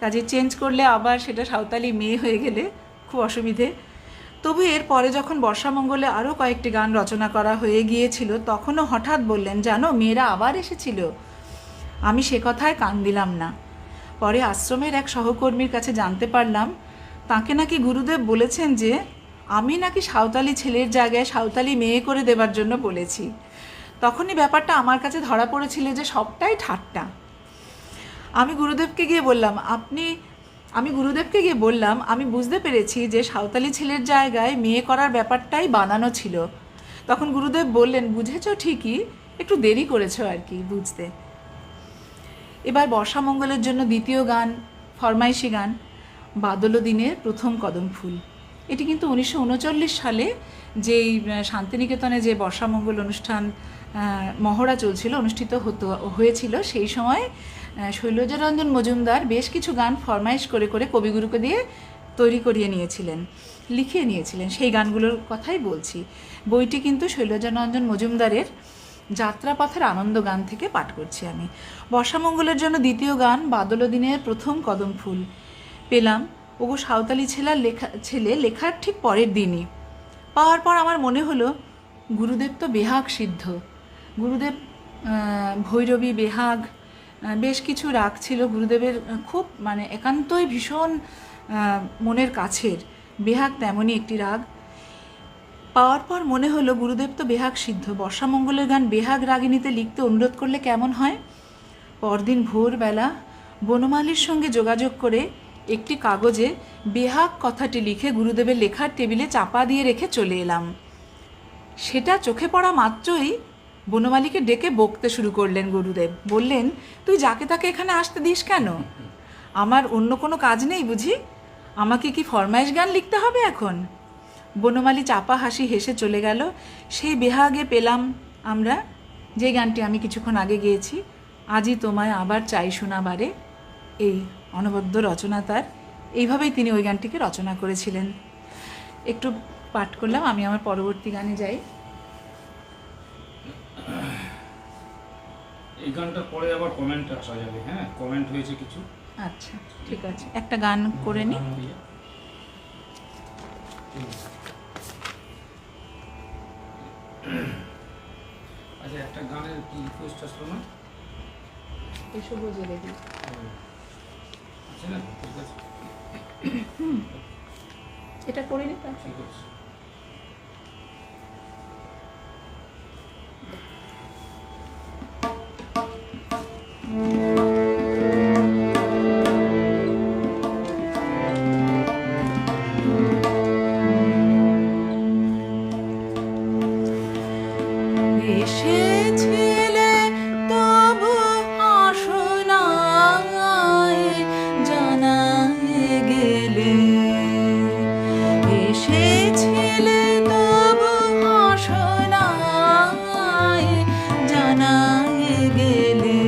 কাজে চেঞ্জ করলে আবার সেটা সাঁওতালি মেয়ে হয়ে গেলে খুব অসুবিধে। তবু এর পরে যখন বর্ষামঙ্গলে আরও কয়েকটি গান রচনা করা হয়ে গিয়েছিল, তখনও হঠাৎ বললেন, জানো মেয়েরা আবার এসেছিল। আমি সে কথায় কান দিলাম না। পরে আশ্রমের এক সহকর্মীর কাছে জানতে পারলাম, তাকে নাকি গুরুদেব বলেছেন যে আমি নাকি সাঁওতালি ছেলের জায়গায় সাঁওতালি মেয়ে করে দেবার জন্য বলেছি। তখনই ব্যাপারটা আমার কাছে ধরা পড়েছিল যে সবটাই ঠাট্টা। আমি গুরুদেবকে গিয়ে বললাম, আমি বুঝতে পেরেছি যে সাঁওতালি ছেলের জায়গায় মেয়ে করার ব্যাপারটাই বানানো ছিল। তখন গুরুদেব বললেন, বুঝেছ ঠিকই, একটু দেরি করেছো আর কি বুঝতে। এবার বর্ষামঙ্গলের জন্য দ্বিতীয় গান, ফরমাইশি গান, বাদল দিনের প্রথম কদম ফুল। এটি কিন্তু 1939 সালে যেই শান্তিনিকেতনে যে বর্ষামঙ্গল অনুষ্ঠান মহড়া চলছিল, হয়েছিল, সেই সময় শৈলজারঞ্জন মজুমদার বেশ কিছু গান ফরমাইশ করে করে কবিগুরুকে দিয়ে তৈরি করিয়ে নিয়েছিলেন, লিখিয়ে নিয়েছিলেন। সেই গানগুলোর কথাই বলছি। বইটি কিন্তু শৈলজারঞ্জন মজুমদারের যাত্রাপথের আনন্দ গান থেকে পাঠ করছি আমি। বর্ষামঙ্গলের জন্য দ্বিতীয় গান, বাদল দিনের প্রথম কদম ফুল, পেলাম ওগো সাঁওতালি ছেলে লেখার ঠিক পরের দিনই। পাওয়ার পর আমার মনে হলো, গুরুদেব তো বেহাগ সিদ্ধ। গুরুদেব ভৈরবী, বেহাগ, বেশ কিছু রাগ ছিল গুরুদেবের, খুব মানে একান্তই ভীষণ মনের কাছের। বেহাগ তেমনই একটি রাগ। পাওয়ার পর মনে হলো, গুরুদেব তো বেহাগ সিদ্ধ, বর্ষামঙ্গলের গান বেহাগ রাগিনীতে লিখতে অনুরোধ করলে কেমন হয়। পরদিন ভোরবেলা বনমালীর সঙ্গে যোগাযোগ করে একটি কাগজে বেহাগ কথাটি লিখে গুরুদেবের লেখার টেবিলে চাপা দিয়ে রেখে চলে এলাম। সেটা চোখে পড়া মাত্রই বনমালীকে ডেকে বকতে শুরু করলেন গুরুদেব। বললেন, তুই যাকে তাকে এখানে আসতে দিস কেন? আমার অন্য কোনো কাজ নেই বুঝি? আমাকে কি ফরমাইশ গান লিখতে হবে এখন? বনমালী চাপা হাসি হেসে চলে গেল। সেই বেহাগে পেলাম আমরা যে গানটি আমি কিছুক্ষণ আগে গেয়েছি, আজই তোমায় আবার চাই শোনাবারে। এই অনবদ্য রচনা তার। এইভাবেই তিনি ওই গানটিকে রচনা করেছিলেন। একটু পাঠ করলাম, আমি আমার পরবর্তী গানে যাই। এই গানটা পরে আবার কমেন্টে আসা যাবে। হ্যাঁ, কমেন্ট হয়েছে কিছু। আচ্ছা, ঠিক আছে, একটা গান করে নি। আচ্ছা, একটা গানের কি রিকোয়েস্ট আসলো না? এসব জেলে দিই। আচ্ছা না, ঠিক আছে, এটা করে নি। ঠিক আছে। এসেছিলে তবু আসো নাই, জানাই গেলে। এসেছিলে তবু আসো নাই, জানাই গেলে।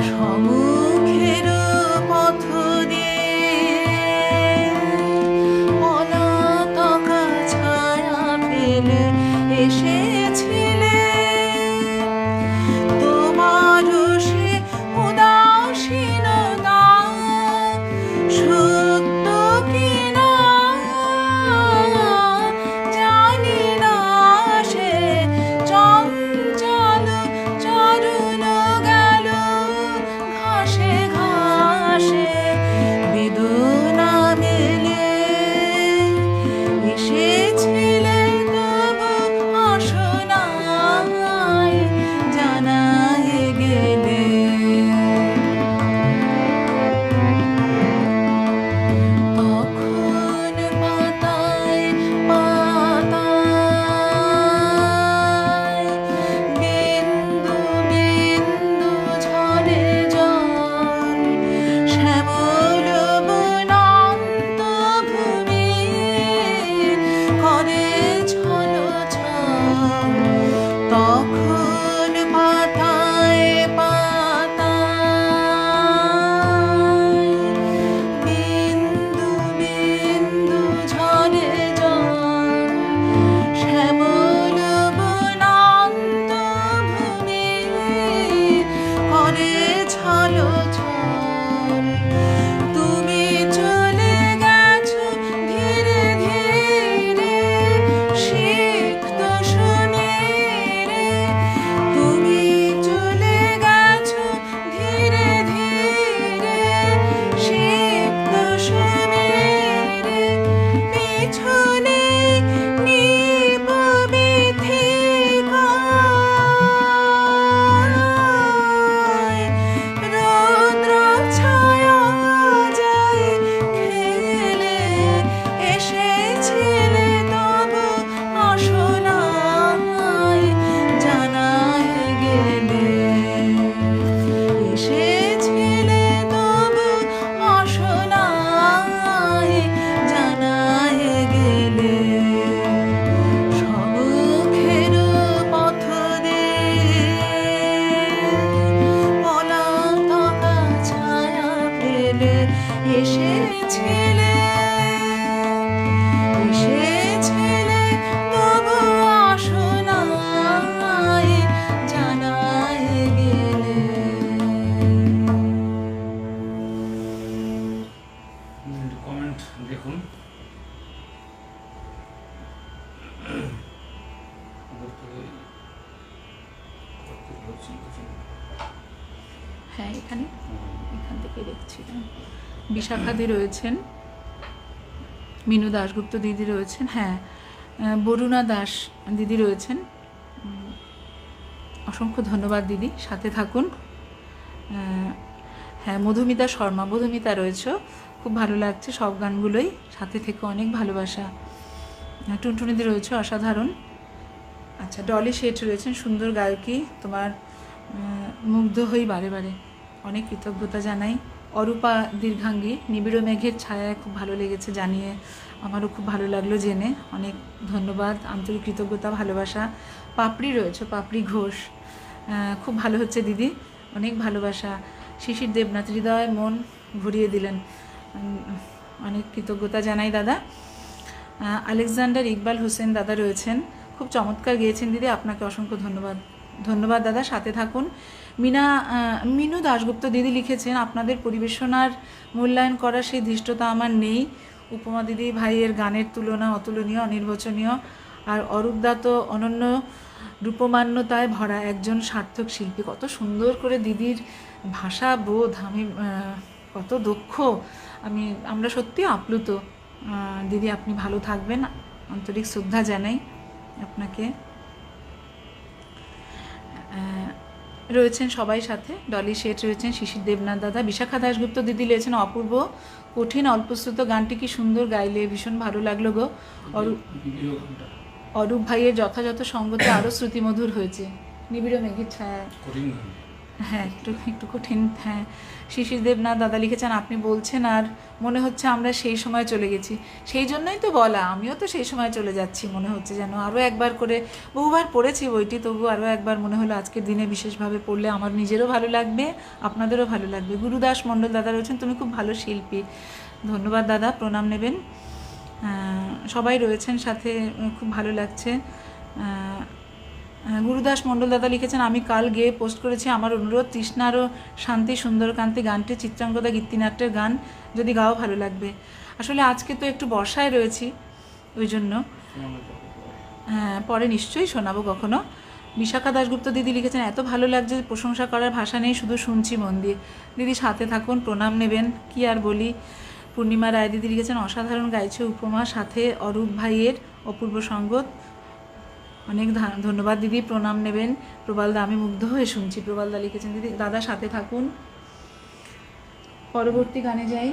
সম্মুখের পথ দিয়ে পলাতকা ছায়া ফেলে এসেছিলে। তখন পাতায় পাতায় বিন্দু বিন্দু ঝরে জল, শ্যামল বনান্ত ভূমি করে ছলছল। তুমি চলে গেছো ধীরে ধীরে সিক্ত শনিরে, তুমি চলে গেছো ধীরে ধীরে সিক্ত শনিরে। পিছনে নিপবিথিকায় রৌদ্র ছায়া যায় খেলে, এসেছিলে তবু অসনায় জানায় গেলে, এসেছিলে তবু অসনায় জানায় গেলে। সম্মুখের পথ দিয়ে পলাতকা ছায়া ফেলে এসেছিলে, এসেছিলে তবু অসনায় জানায় গেলে। কমেন্ট দেখুন। হ্যাঁ, এখান থেকে দেখছি। বিশাখাদি রয়েছেন, মিনু দাশগুপ্ত দিদি রয়েছেন, হ্যাঁ বরুণা দাস দিদি রয়েছেন। অসংখ্য ধন্যবাদ দিদি, সাথে থাকুন। হ্যাঁ, মধুমিতা শর্মা, মধুমিতা রয়েছে, খুব ভালো লাগছে সব গানগুলোই, সাথে থেকে অনেক ভালোবাসা। টুনটুনিদি রয়েছে, অসাধারণ। আচ্ছা, ডলি শেঠ রয়েছেন, সুন্দর গায়কী, তোমার মুগ্ধ হই বারে বারে, অনেক কৃতজ্ঞতা জানাই। অরূপা দীর্ঘাঙ্গী, নিবিড় মেঘের ছায়ায়, খুব ভালো লেগেছে জানিয়ে, আমারও খুব ভালো লাগলো জেনে, অনেক ধন্যবাদ, আন্তরিক কৃতজ্ঞতা, ভালোবাসা। পাপড়ি রয়েছে, পাপড়ি ঘোষ, খুব ভালো হচ্ছে দিদি, অনেক ভালোবাসা। শিশির দেবনাথ, হৃদয় মন ভরিয়ে দিলেন, অনেক কৃতজ্ঞতা জানাই দাদা। আলেকজান্ডার ইকবাল হোসেন দাদা রয়েছেন, খুব চমৎকার গেয়েছেন দিদি, আপনাকে অসংখ্য ধন্যবাদ। ধন্যবাদ দাদা, সাথে থাকুন। মিনু দাশগুপ্ত দিদি লিখেছেন, আপনাদের পরিবেশনার মূল্যায়ন করার সেই ধৃষ্টতা আমার নেই। উপমা দিদি ভাইয়ের গানের তুলনা অতুলনীয়, অনির্বচনীয়। আর অরূপদা তো অনন্য রূপমান্যতায় ভরা একজন সার্থক শিল্পী। কত সুন্দর করে দিদির ভাষা বোধ, আমি কত দক্ষ, আমরা সত্যি আপ্লুত। দিদি আপনি ভালো থাকবেন, আন্তরিক শ্রদ্ধা জানাই আপনাকে। রয়েছেন সবাই সাথে, ডলি শেঠ রয়েছেন, শিশির দেবনাথ দাদা, বিশাখা দাশগুপ্ত দিদি রয়েছেন, অপূর্ব কঠিন অল্পশ্রুত গানটি কি সুন্দর গাইলে, ভীষণ ভালো লাগলো গো। অরূপ ভাইয়ের যথাযথ সঙ্গতে আরও শ্রুতিমধুর হয়েছে। নিবিড় মেঘের ছায়া, হ্যাঁ একটু কঠিন। হ্যাঁ, শিশির দেবনাথ দাদা লিখেছেন, আপনি বলছেন আর মনে হচ্ছে আমরা সেই সময় চলে গেছি। সেই জন্যই তো বলা, আমিও তো সেই সময় চলে যাচ্ছি, মনে হচ্ছে যেন আরও একবার করে, বহুবার পড়েছি বইটি, তবু আরও একবার মনে হলো আজকের দিনে বিশেষভাবে পড়লে আমার নিজেরও ভালো লাগবে, আপনাদেরও ভালো লাগবে। গুরুদাস মণ্ডল দাদা রয়েছেন, তুমি খুব ভালো শিল্পী, ধন্যবাদ দাদা, প্রণাম নেবেন। সবাই রয়েছেন সাথে, খুব ভালো লাগছে। গুরুদাস মণ্ডল দাদা লিখেছেন, আমি কাল গেয়ে পোস্ট করেছি আমার অনুরোধ, তৃষ্ণার ও শান্তি সুন্দরকান্তি গানটি চিত্রাঙ্গদা গীতিনাট্যের গান, যদি গাও ভালো লাগবে। আসলে আজকে তো একটু বর্ষায় রয়েছি, ওই জন্য পরে নিশ্চয়ই শোনাবো কখনো। বিশাখা দাশগুপ্ত দিদি লিখেছেন, এত ভালো লাগছে, প্রশংসা করার ভাষা নেই, শুধু শুনছি মন দিয়ে। দিদি সাথে থাকুন, প্রণাম নেবেন, কি আর বলি। পূর্ণিমা রায় দিদি লিখেছেন, অসাধারণ গাইছে উপমা, সাথে অরূপ ভাইয়ের অপূর্ব সঙ্গত, অনেক ধন্যবাদ দিদি, প্রণাম নেবেন। প্রবালদা, আমি মুগ্ধ হয়ে শুনছি, প্রবালদা লিখেছেন দিদি, দাদা সাথে থাকুন। পরবর্তী গানে যাই।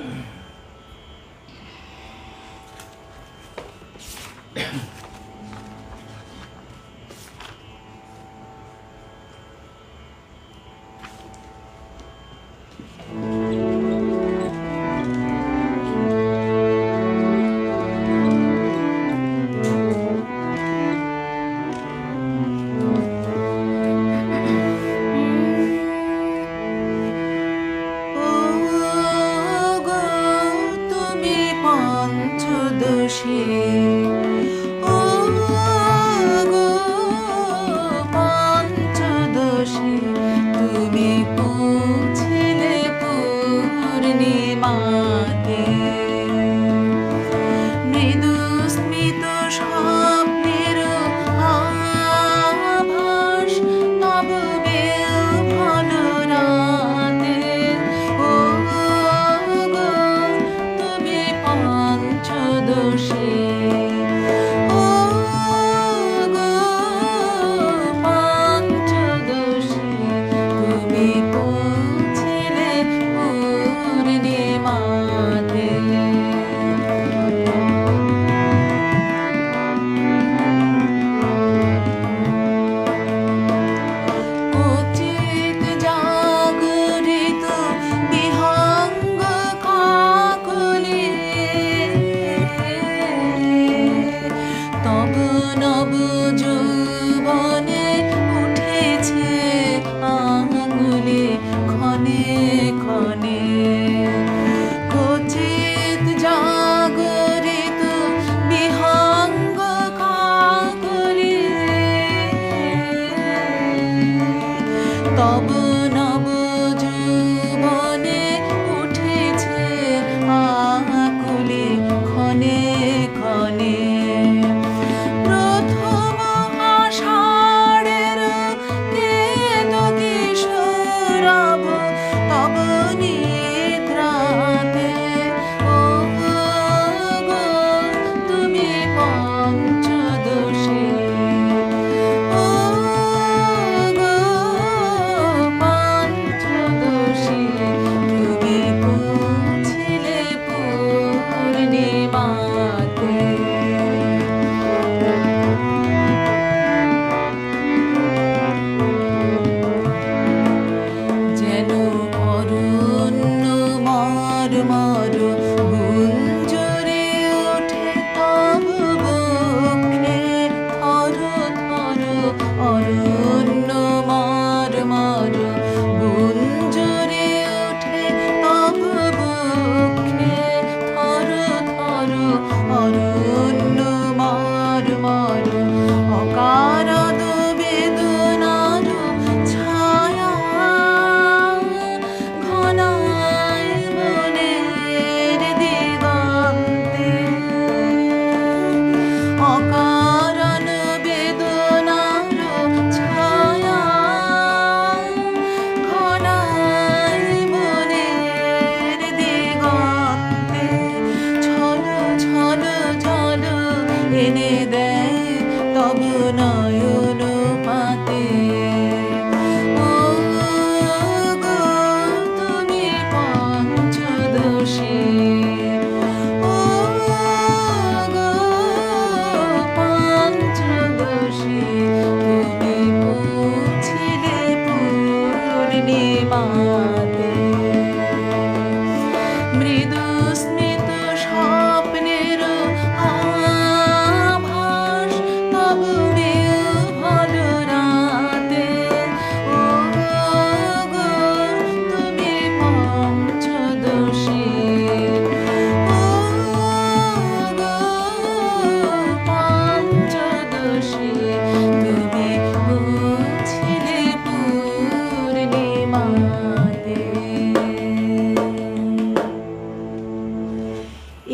তুমি বুঝলে পূর্ণিমাতে।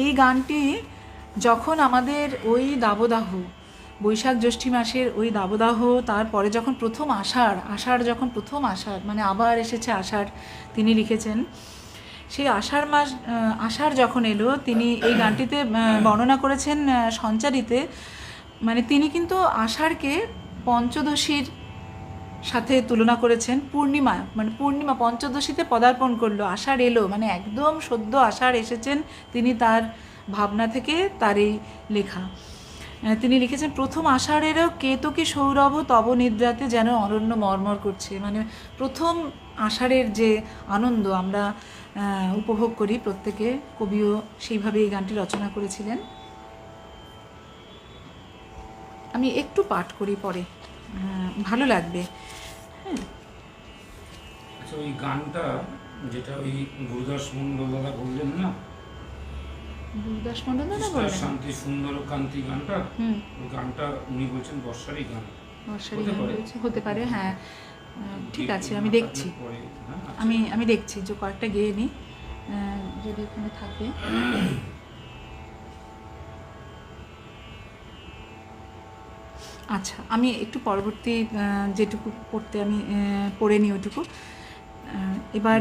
এই গানটি যখন আমাদের ওই দাবদাহ, বৈশাখ জ্যৈষ্ঠী মাসের ওই দাবদাহ, তারপরে যখন প্রথম আষাঢ় যখন প্রথম আষাঢ় মানে আবার এসেছে আষাঢ়, তিনি লিখেছেন সেই আষাঢ় যখন এলো, তিনি এই গানটিতে বর্ণনা করেছেন সঞ্চারিতে, মানে তিনি কিন্তু আষাঢ়কে পঞ্চদশীর সাথে তুলনা করেছেন। পূর্ণিমা পঞ্চদশীতে পদার্পণ করলো, আষাঢ় এলো, মানে একদম সদ্য আষাঢ় এসেছেন তিনি, তার ভাবনা থেকে তার এই লেখা। তিনি লিখেছেন প্রথম আষাঢ়েরও কেতকী সৌরভ তব নিদ্রাতে যেন অরণ্য মর্মর করছে। মানে প্রথম আষাঢ়ের যে আনন্দ আমরা উপভোগ করি প্রত্যেকে, কবিও সেইভাবে এই গানটি রচনা করেছিলেন। আমি একটু পাঠ করি পরে, ভালো লাগবে। আচ্ছা, ওই গানটা যেটা ওই গুরুদাস মন্ডল দাদা বললেন না, গুরুদাস মন্ডল দাদা তিস্তার বললেন শান্তি সুন্দর কান্তি গানটা, ওই গানটা উনি বলছেন বর্ষারই গান। বর্ষারই গান বলছে, হতে পারে, হ্যাঁ ঠিক আছে, আমি দেখছি, আমি দেখছি যে কয়েকটা গেয়ে নিই যদি ওখানে থাকে। আচ্ছা, আমি একটু পরবর্তী যেটুকু পড়তে আমি পড়ে নিই ওইটুকু। এবার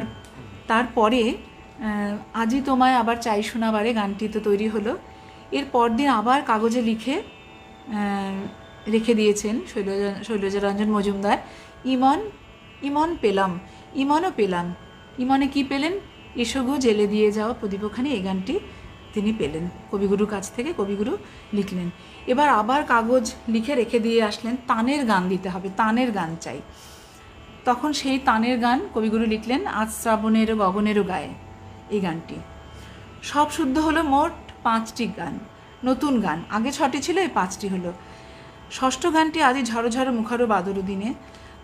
তারপরে আজই তোমায় আবার চাই শোনাবারে গানটি তো তৈরি হলো। এর পরদিন আবার কাগজে লিখে রেখে দিয়েছেন শৈলজারঞ্জন মজুমদার, ইমনও পেলাম। ইমনে কি পেলেন? এসো গো জেলে দিয়ে যাওয়া প্রদীপখানি, এই গানটি তিনি পেলেন কবিগুরুর কাছ থেকে, কবিগুরু লিখলেন। এবার আবার কাগজ লিখে রেখে দিয়ে আসলেন, তানের গান দিতে হবে, তানের গান চাই। তখন সেই তানের গান কবিগুরু লিখলেন, আজ শ্রাবণেরও গগনেরও গায়ে, এই গানটি। সব শুদ্ধ হলো, মোট 5টি গান, নতুন গান, আগে 6টি ছিল, এই 5টি হলো। ষষ্ঠ গানটি আদি ঝড়ো ঝড়ো মুখারো বাদরু দিনে,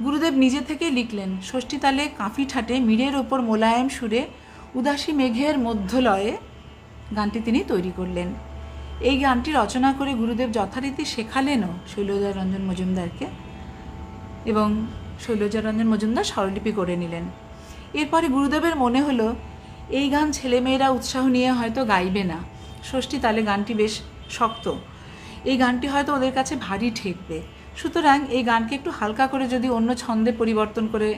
গুরুদেব নিজে থেকে লিখলেন, ষষ্ঠী তালে কাঁফি ঠাটে মিড়ের ওপর মোলায়েম সুরে উদাসী মেঘের মধ্যলয়ে গানটি তিনি তৈরি করলেন। এই গানটি রচনা করে গুরুদেব যথারীতি শেখালেনও শৈলজারঞ্জন মজুমদারকে, এবং শৈলজারঞ্জন মজুমদার স্বরলিপি করে নিলেন। এরপরে গুরুদেবের মনে হলো এই গান ছেলেমেয়েরা উৎসাহ নিয়ে হয়তো গাইবে না, ষষ্ঠী তালে গানটি বেশ শক্ত, এই গানটি হয়তো ওদের কাছে ভারী ঠেকবে, সুতরাং এই গানকে একটু হালকা করে যদি অন্য ছন্দে পরিবর্তন করে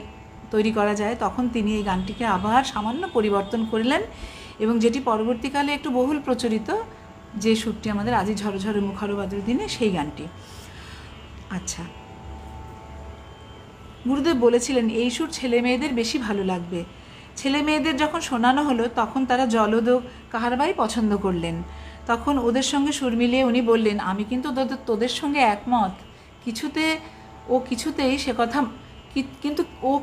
তৈরি করা যায়, তখন তিনি এই গানটিকে আবার সামান্য পরিবর্তন করলেন, এবং যেটি পরবর্তীকালে একটু বহুল প্রচলিত, যে সুরটি আমাদের আজই ঝড়ো ঝড়ো মুখারো বাদরু দিনে, সেই গানটি। আচ্ছা, গুরুদেব বলেছিলেন এই সুর ছেলে মেয়েদের বেশি ভালো লাগবে। ছেলে মেয়েদের যখন শোনানো হলো, তখন তারা জলদোগ কাহারবাই পছন্দ করলেন। তখন ওদের সঙ্গে সুর মিলিয়ে উনি বললেন, আমি কিন্তু তোদের সঙ্গে একমত, ও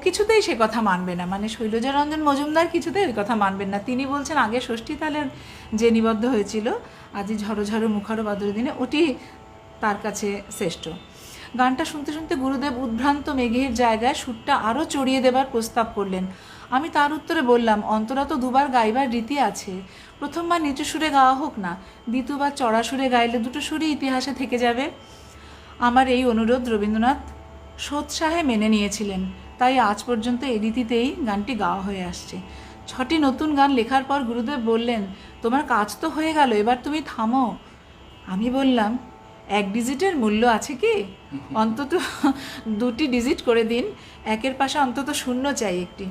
কিছুতেই সে কথা মানবে না, মানে শৈলজারঞ্জন মজুমদার কিছুতেই ওই কথা মানবেন না। তিনি বলছেন আগে ষষ্ঠী তালের যে নিবদ্ধ হয়েছিল আজই ঝড়ো ঝড়ো মুখারো বাদর দিনে, ওটি তার কাছে শ্রেষ্ঠ। গানটা শুনতে শুনতে গুরুদেব উদ্ভ্রান্ত মেঘের জায়গায় সুরটা আরও চড়িয়ে দেবার প্রস্তাব করলেন। আমি তার উত্তরে বললাম, অন্তরা তো 2বার গাইবার রীতি আছে, প্রথমবার নিচু সুরে গাওয়া হোক না, দ্বিতীয়বার চড়া সুরে গাইলে দুটো সুরই ইতিহাসে থেকে যাবে। আমার এই অনুরোধ রবীন্দ্রনাথ সোৎসাহে মেনে নিয়েছিলেন, তাই আজ পর্যন্ত এই রীতিতেই গানটি গাওয়া হয়ে আসছে। 6টি নতুন গান লেখার পর গুরুদেব বললেন, তোমার কাজ তো হয়ে গেল, এবার তুমি থামো। আমি বললাম, 1 ডিজিটের মূল্য আছে কি? অন্তত 2টি ডিজিট করে দিন, 1-এর পাশে অন্তত 0 চাই একটি।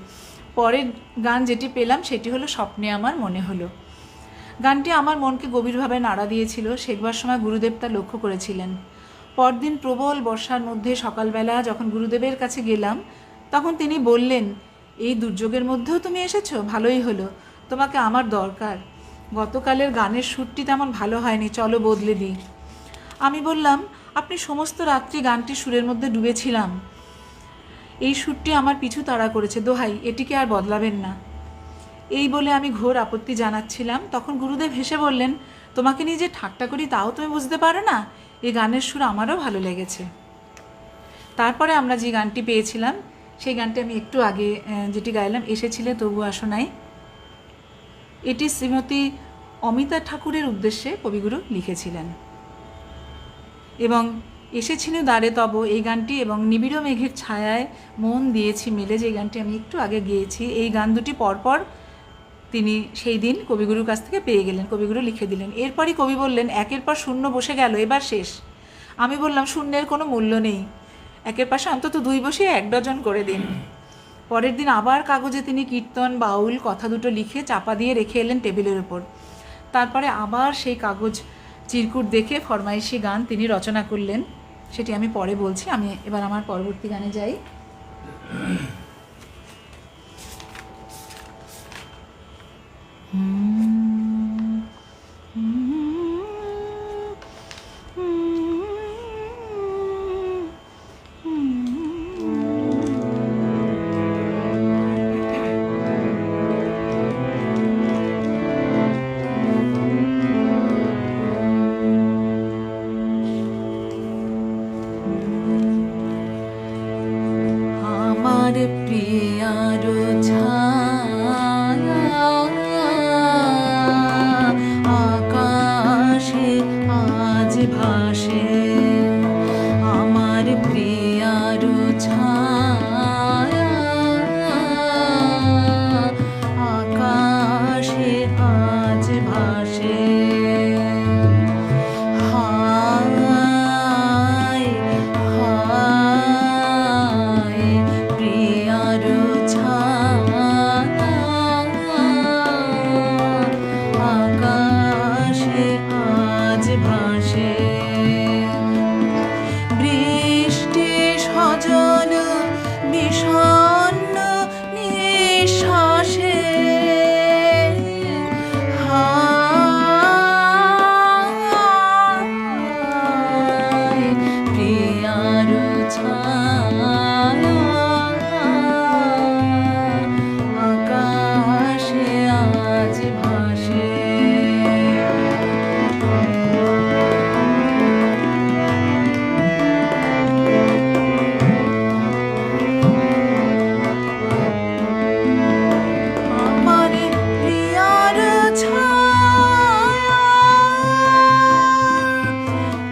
পরের গান যেটি পেলাম সেটি হলো স্বপ্নে আমার মনে হলো। গানটি আমার মনকে গভীরভাবে নাড়া দিয়েছিল, শেখবার সময় গুরুদেব তা লক্ষ্য করেছিলেন। পরদিন প্রবল বর্ষার মধ্যে সকালবেলা যখন গুরুদেবের কাছে গেলাম, তখন তিনি বললেন, এই দুর্যোগের মধ্যেও তুমি এসেছো, ভালোই হলো, তোমাকে আমার দরকার। গতকালের গানের সুরটি তেমন ভালো হয়নি, চলো বদলে দিই। আমি বললাম, আপনি সমস্ত রাত্রি গানটি সুরের মধ্যে ডুবেছিলাম, এই সুরটি আমার পিছু তাড়া করেছে, দোহাই এটিকে আর বদলাবেন না। এই বলে আমি ঘোর আপত্তি জানাচ্ছিলাম, তখন গুরুদেব হেসে বললেন, তোমাকে নিয়ে যে ঠাট্টা করি তাও তুমি বুঝতে পারো না, এই গানের সুর আমারও ভালো লেগেছে। তারপরে আমরা যে গানটি পেয়েছিলাম, সেই গানটি আমি একটু আগে যেটি গাইলাম, এসেছিলে তবু আসো নাই, এটি শ্রীমতী অমিতা ঠাকুরের উদ্দেশ্যে কবিগুরু লিখেছিলেন, এবং এসেছিল দ্বারে তব এই গানটি এবং নিবিড় মেঘের ছায়ায় মন দিয়েছি মেলে, যে গানটি আমি একটু আগে গেয়েছি, এই গান দুটি পরপর তিনি সেই দিন কবিগুরুর কাছ থেকে পেয়ে গেলেন, কবিগুরু লিখে দিলেন। এরপরই কবি বললেন, একের পর শূন্য বসে গেল, এবার শেষ। আমি বললাম, শূন্যের কোনো মূল্য নেই, একের পাশে অন্তত 2 বসিয়ে 1 ডজন করে দিন। পরের দিন আবার কাগজে তিনি কীর্তন বাউল কথা দুটো লিখে চাপা দিয়ে রেখে এলেন টেবিলের ওপর। তারপরে আবার সেই কাগজ চিরকুট দেখে ফরমাইশি গান তিনি রচনা করলেন, সেটি আমি পরে বলছি। আমি এবার আমার পরবর্তী গানে যাই। আমার প্রিয়ার ছায়া আকাশে আজ ভাসে, আমার প্রিয়ার ছায়া আকাশে আজ ভাসে। হায় হায় প্রিয়ার ছায়া আকাশে আজ ভাসে। বৃষ্টি সজল বিষণ্ণ নিঃশ্বাসে, হায় প্রিয়ার ছায়া আকাশে আজ ভাসে। আমার প্রিয়ার ছায়া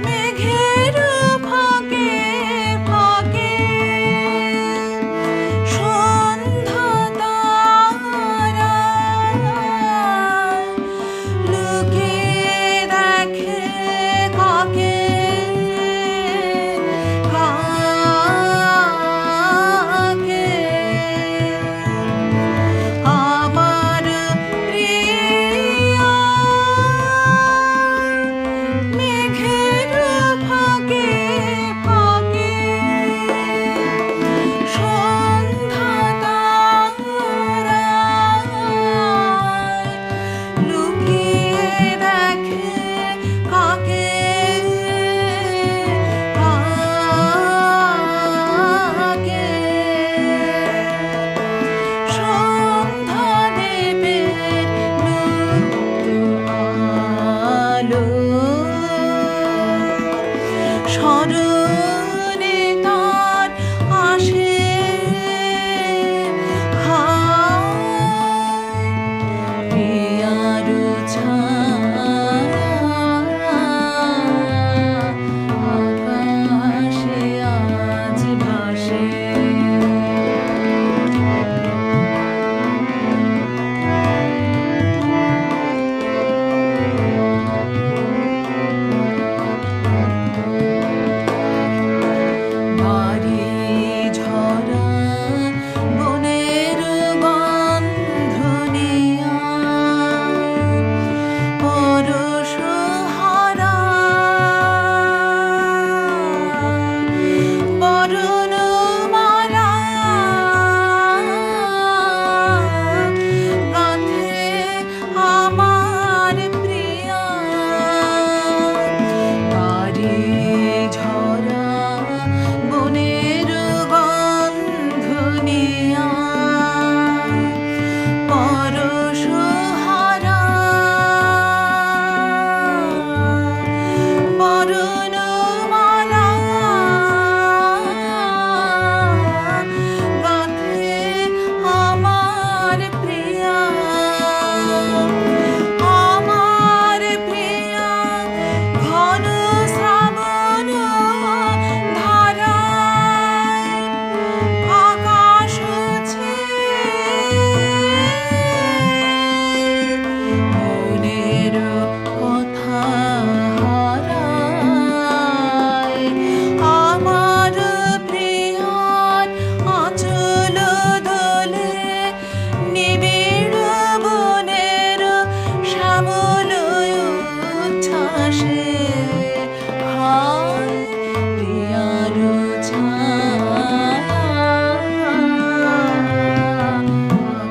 মেঘের ফাঁকে ফাঁকে, সন্ধ্যা তারা লুকিয়ে দেখে কাকে কাকে। আমার প্রিয়া মেঘের ফাঁকে ফাঁকে, সন্ধ্যা তারা লুকিয়ে দেখে কাকে কাকে। সন্ধ্যা দেবে আলো স্মরণে তার আসে, হায় প্রিয়ার ছায়া আকাশে আজ ভাসে। বাড়ি ঝরা বনের গন্ধ নিয়া, পরশ হারা বরণমালা গাঁথে আমার প্রিয়া। বাড়ি ঝরা বনের গন্ধ নিয়া, পরশ হারা বরণমালা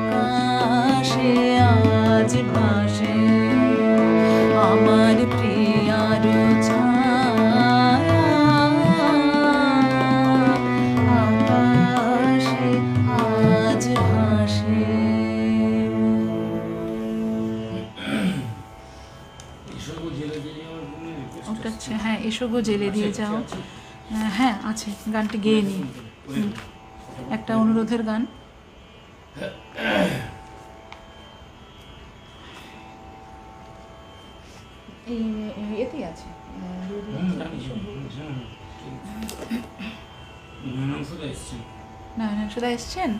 আকাশে আজ ভাসে আমার প্রিয়ার ছায়া, আকাশে আজ ভাসে। এসবও জেলে দিয়ে যাওয়ার জন্য request ওটা আছে। হ্যাঁ, এসো গো জেলে দিয়ে আছে, যাও। আছে। হ্যাঁ আছে, গানটি গেয়ে নি, একটা অনুরোধের গান। এতেই আছে মীমাংসা এসছেন। নারায়ণ এসছেন।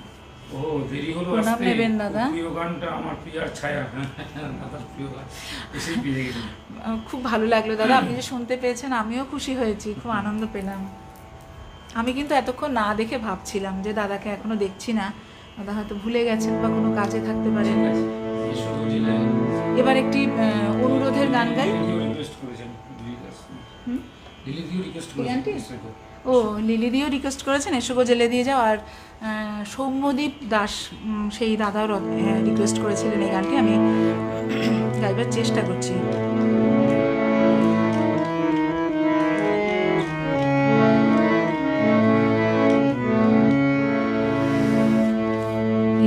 ও দেরি হলো প্রণাম আসতে। নেবেন দাদা। প্রিয় গানটা আমার প্রিয়ার ছায়া, দাদার প্রিয় গান এসেই পেয়ে গেলেন। খুব ভালো লাগলো দাদা, আপনি যে শুনতে পেয়েছেন আমিও খুশি হয়েছি, খুব আনন্দ পেলাম। আমি কিন্তু এতক্ষণ না দেখে ভাবছিলাম যে দাদাকে এখনো দেখছি না, দাদা হয়তো ভুলে গেছেন বা কোনো কাজে থাকতে পারেন। ঠিক আছে, এসো জেলে। এবার একটি অনুরোধের গান গাই। লিলিদিও রিকোয়েস্ট করেছেন, লিলিদিও রিকোয়েস্ট এই গানটি? করেছেন। ও লিলিদিও রিকোয়েস্ট করেছেন এসো গো জেলে দিয়ে যাও, আর সৌম্যদীপ দাস সেই দাদাও রিকোয়েস্ট করেছিলেন এই গানটি, আমি গাইবার চেষ্টা করছি।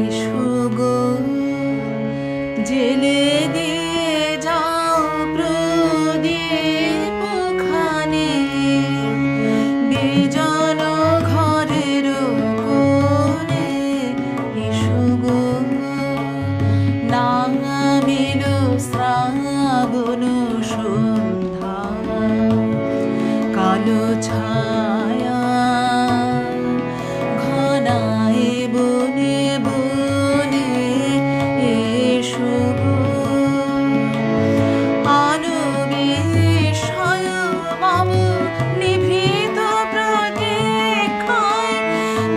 এসো গো জেলে দিয়ে যাও প্রদীপ খানে, বিজন ঘরের কোণে। এসো গো নামিল শ্রাবণ সন্ধ্যা, কালো ছায়া ঘনায় বনে বনে। এসো গো আনবিষয় মম নিভৃত প্রতীক্ষায়,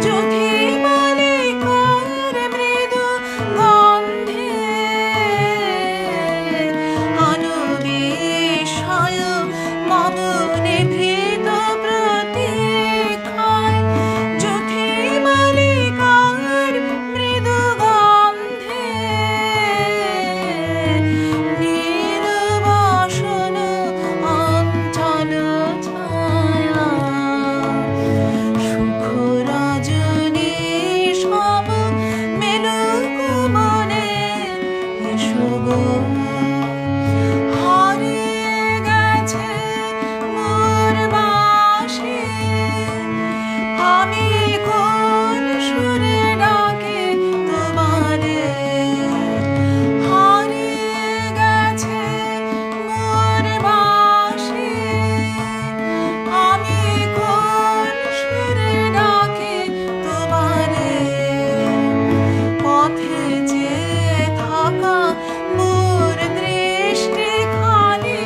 যুথি বালিকার মৃদু গন্ধে। আনবিষয় মম নিভৃত প্রতীক্ষায়, যুথি বালিকার মৃদু গন্ধে। নির্বাসন অঞ্চল ছায়া, সুখ রজনী সব মেলুক মনে। এসো গো হারিয়ে গেছে মোর বাঁশি, আমি কোন সুরে ডাকি তোমারে। হারিয়ে গেছে মোর বাঁশি, আমি কোন সুরে ডাকি তোমারে। পথে যে থাকা মোর দৃষ্টি খানি,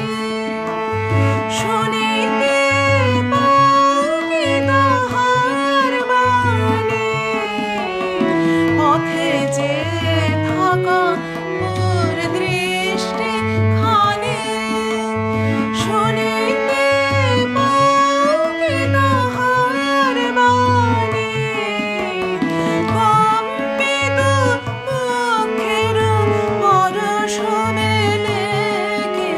শুনিতে পাও কি তাহার বাণী। পথে যে থাকা মোর দৃষ্টি খানি, শুনিতে পাও কি তাহার বাণী। কম্পিত মুখের পরশ মেলে কে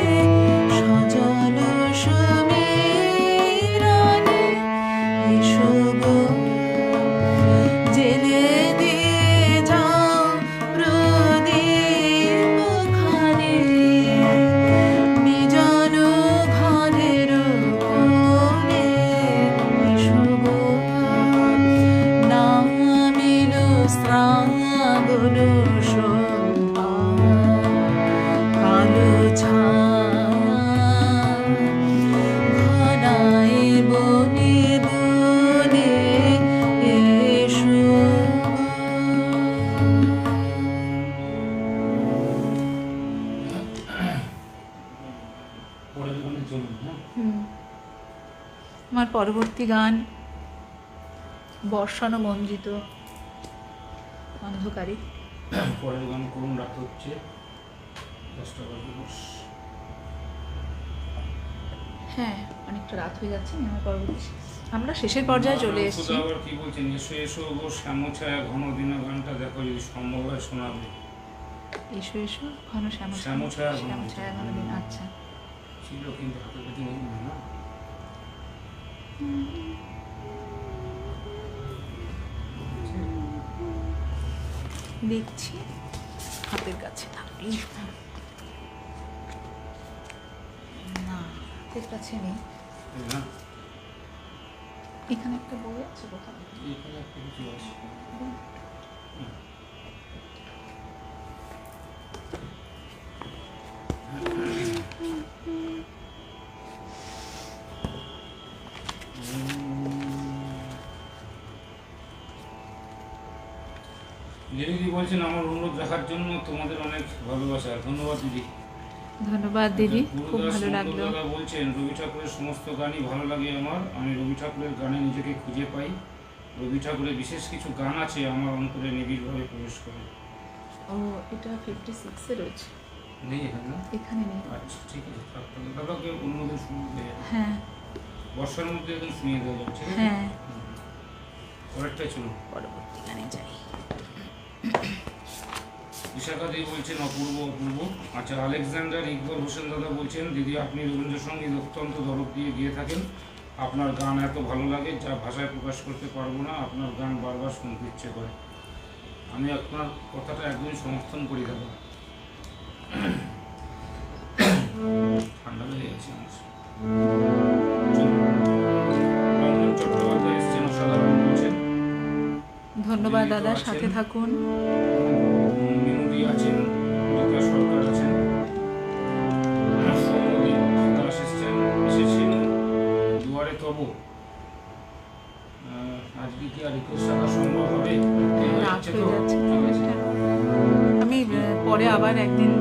সজল সমীরণে। এসো গো জেলে দিয়ে যাও প্রদীপ খানে, বিজন ঘরের কোণে। এসো গো নামিল শ্রাবণ সন্ধ্যা, কালো ছায়া ঘনায় বনে বনে। এসো পরের গানে চলুন। হ্যাঁ, আমার পরবর্তী গান বর্ষণ মঞ্জিত অন্ধকারে। পরের গান করুন, রাত হচ্ছে 10টা বাজে 10। হ্যাঁ অনেকটা রাত হয়ে যাচ্ছে, আমি আমার পরবর্তী আমরা শেষের পর্যায়ে চলে শুধু এসেছি। আবার কি বলছেন, এসো এসো গো শ্যামছায়া ঘন দিনা গানটা দেখো যদি সম্ভব হয় শোনাবে। এসো এসো ঘন শ্যামছায়া ঘন শ্যামছায়া ঘন দিন। আচ্ছা, ছিল কিন্তু হাতে কাছে নেই না। দেখছি হাতের কাছে থাকলেই না, হাতের কাছে নেই। এই না, এখানে একটা বই আছে কোথাও? এখানে একটা কিছু আছে। দিদি বলছেন আমার অনুরোধ রাখার জন্য তোমাদের অনেক ভালোবাসা। ধন্যবাদ দিদি। ধন্যবাদ দিদি, খুব গুরুদাস ভালো লাগলো। দাদা বলছেন রবি ঠাকুরের সমস্ত গানই ভালো লাগে আমার। আমি রবি ঠাকুরের গানে নিজেকে খুঁজে পাই। রবি ঠাকুরের বিশেষ কিছু গান আছে আমার অন্তরে নিবিড়ভাবে প্রবেশ করে। ও, এটা 56-এ রয়েছে, নেই এখানে না? এখানে নেই। আচ্ছা ঠিক আছে, তাহলে দাদাকে অন্যদিন শুনিয়ে দেওয়া যাবে। হ্যাঁ বর্ষার মধ্যে একদিন শুনিয়ে দেওয়া যাবে, ঠিক আছে? হ্যাঁ, পরেরটাই চলুন। পরবর্তী গানে যাই। বিশাখা দেবী বলছেন অপূর্ব অপূর্ব। আচ্ছা, আলেকজান্ডার ইকবাল হোসেন দাদা বলছেন দিদি আপনি রবীন্দ্রসঙ্গীত অত্যন্ত দরদ দিয়ে গিয়ে থাকেন। আপনার গান এত ভালো লাগে যা ভাষায় প্রকাশ করতে পারবো না। আপনার গান বারবার শুনতে ইচ্ছে করে। আমি আপনার কথাটা একদমই সমর্থন করি দাদা। ঠান্ডা লেগে গেছে আমার। রঞ্জন চট্টোপাধ্যায় এসছেন, অসাধারণ বলছেন। ধন্যবাদ দাদা, আছেন। সাথে থাকুন। মিনুদি আছেন, রীতা সরকার আছেন, সৌমদী দাস এসেছেন দুয়ারে তব। আজকে কি আর রিকোয়েস্ট রাখা সম্ভব হবে? রাত আচ্ছা, হয়ে তো যাচ্ছে। ঠিক আছে। আমি পরে আবার একদিন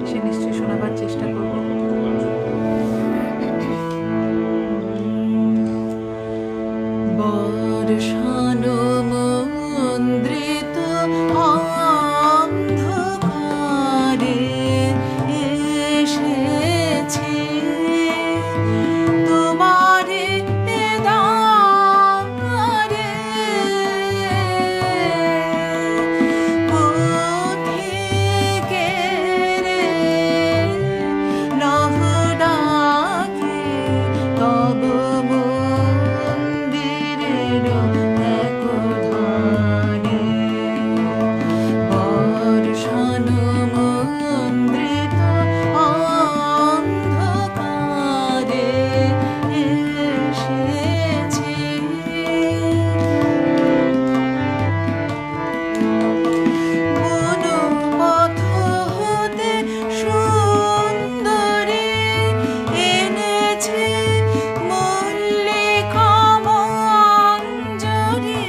এসে নিশ্চয়ই শোনাবার চেষ্টা করব। বর্ষানো মন্দ্রিত অন্ধকারে এসেছি তোমারে দ্বারে, পথিকের লহ ডাকে তব মন্দিরের একধারে। বর্ষানো মন্দ্রিত অন্ধকারে এসেছি বনপথ হতে সুন্দরী এনেছে মল্লিকা মঞ্জরি,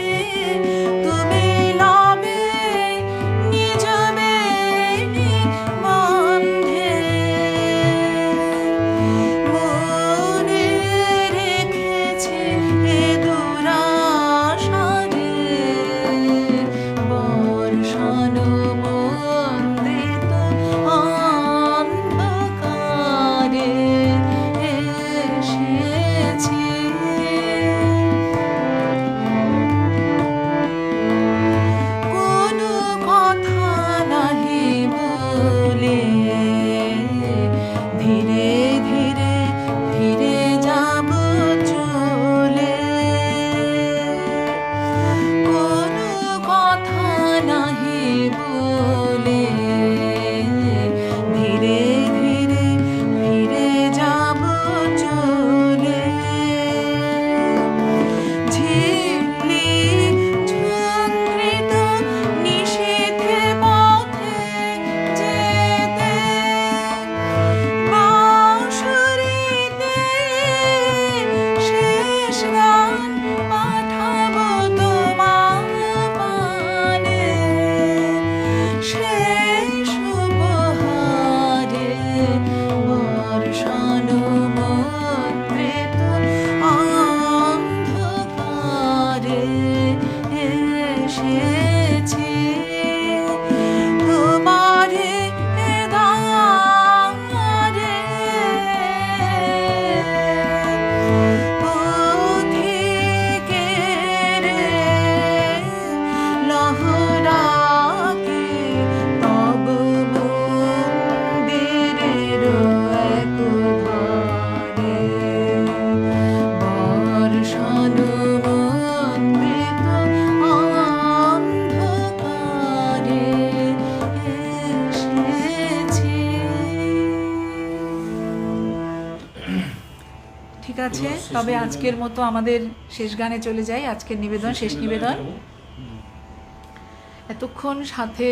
তুমি লবে নিজ বেণী বন্ধে, মনে রেখেছি এ দুরাশারে। বর্ষানো মন্দিত অন্ধকারে এসেছি কোনো কথা নাহি বলে ধীরে ধীরে ফিরে যাব চলে। কোনো কথা নাহি বলে ধীরে ধীরে ফিরে যাব চলে। ঝিল্লি চন্দ্রিত নিষিদ্ধে পথে যেতে বাঁশুরিতে শেষ গান পাঠাবো তোমার পানে, শেষ উপহারে। বর্ষানো মন্ত্রিত অন্ধকারে তবে আজকের মতো আমাদের শেষ গানে চলে যাই। আজকের নিবেদন, শেষ নিবেদন। যাবো। হুম। এতক্ষণ সাথে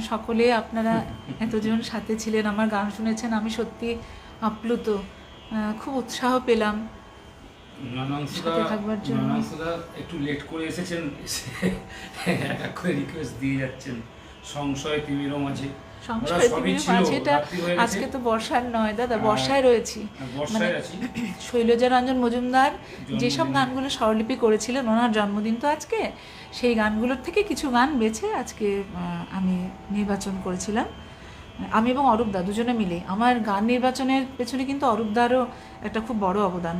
সকলে আপনারা এতজন সাথে ছিলেন, আমার গান শুনেছেন, আমি সত্যি আপ্লুত, খুব উৎসাহ পেলাম সাথে থাকবার জন্য। ননাংশুদা একটু লেট করে এসেছেন, এক এক করে রিকোয়েস্ট দিয়ে যাচ্ছেন, সংশয় তিমিরও মাঝে। সংশয় ওরা সবই তিমির ছিল, মাঝেটা রাত্রি হয়ে গেছে। আজকে তো বর্ষার নয় দাদা, বর্ষায় রয়েছি। বর্ষায় আছি। শৈলজা রঞ্জন মজুমদার যেসব জন্মদিনে। গানগুলো স্বরলিপি করেছিলেন, ওনার জন্মদিন তো আজকে, সেই গানগুলোর থেকে কিছু গান বেছে আজকে আমি নির্বাচন করেছিলাম, আমি এবং অরূপদা দুজনে মিলে। আমার গান নির্বাচনের পেছনে কিন্তু অরূপদারও একটা খুব বড় অবদান।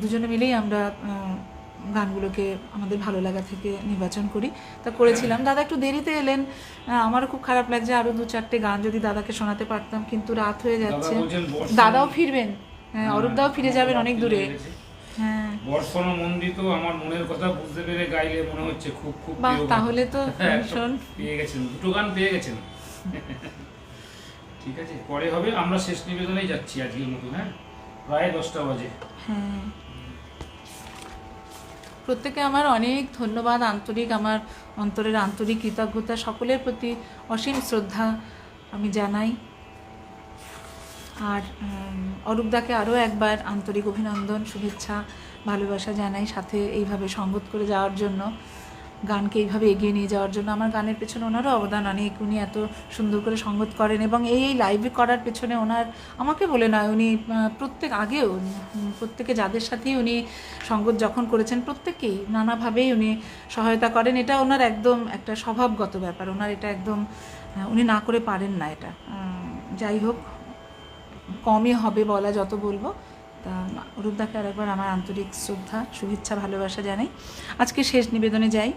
দুজনে মিলেই আমরা গানগুলোকে আমাদের ভালো লাগা থেকে নির্বাচন করি, তা করেছিলাম। দাদা একটু দেরিতে এলেন, আমারও খুব খারাপ লাগছে, আরও 2-4টে গান যদি দাদাকে শোনাতে পারতাম, কিন্তু রাত হয়ে যাচ্ছে। দাদা বলছেন বর্ষণ- দাদাও ফিরবেন, অরূপদাও ফিরে যাবেন অনেক দূরে। হয়ে গেছে। হ্যাঁ, বর্ষণ মন্দিত আমার মনের কথা বুঝতে পেরে গাইলে মনে হচ্ছে খুব খুব বাহ, প্রিয় গান। তাহলে তো হ্যাঁ, ভীষণ। পেয়ে গেছেন, দুটো গান পেয়ে গেছেন। ঠিক আছে, পরে হবে। আমরা শেষ নিবেদনেই যাচ্ছি আজকের মতো। হ্যাঁ, প্রায় 10টা বাজে। হ্যাঁ, প্রত্যেকে আমার অনেক ধন্যবাদ, আন্তরিক, আমার অন্তরের আন্তরিক কৃতজ্ঞতা, সকলের প্রতি অসীম শ্রদ্ধা আমি জানাই। আর অরূপদাকে আরও একবার আন্তরিক অভিনন্দন, শুভেচ্ছা, ভালোবাসা জানাই, সাথে এইভাবে সঙ্গত করে যাওয়ার জন্য, গানকে এইভাবে এগিয়ে নিয়ে যাওয়ার জন্য। আমার গানের পেছনে ওনারও অবদান অনেক, উনি এত সুন্দর করে সঙ্গত করেন, এবং এই লাইভে করার পেছনে ওনার, আমাকে বলে নয়, উনি প্রত্যেকে যাদের সাথেই উনি সঙ্গত যখন করেছেন, প্রত্যেকেই নানাভাবেই উনি সহায়তা করেন। এটা ওনার একদম একটা স্বভাবগত ব্যাপার, ওনার এটা একদম, উনি না করে পারেন না এটা। যাই হোক, কমই হবে বলা যত বলবো। তা অরূপদাকে আরেকবার আমার আন্তরিক শ্রদ্ধা, শুভেচ্ছা, ভালোবাসা জানাই। আজকে শেষ নিবেদনে যাই।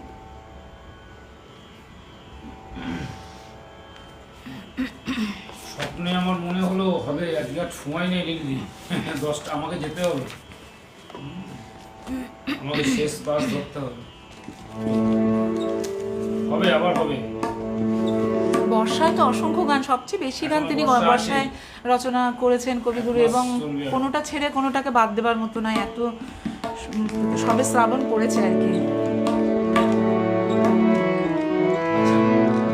স্বপ্নে আমার মনে হলো হবে, আজকে আর সময় নেই লিখলি, 10টা আমাকে যেতে হবে, আমাকে শেষ বাস ধরতে হবে। হবে, আবার হবে। বর্ষায় তো অসংখ্য গান, সবচেয়ে বেশি গান তিনি বর্ষা বর্ষায় রচনা করেছেন কবিগুরু, এক মাস এবং চলবে আর। কোনোটা ছেড়ে কোনোটাকে বাদ দেবার মতো নয়, এত সবে শ্রাবণ পড়েছে আর কি। আচ্ছা,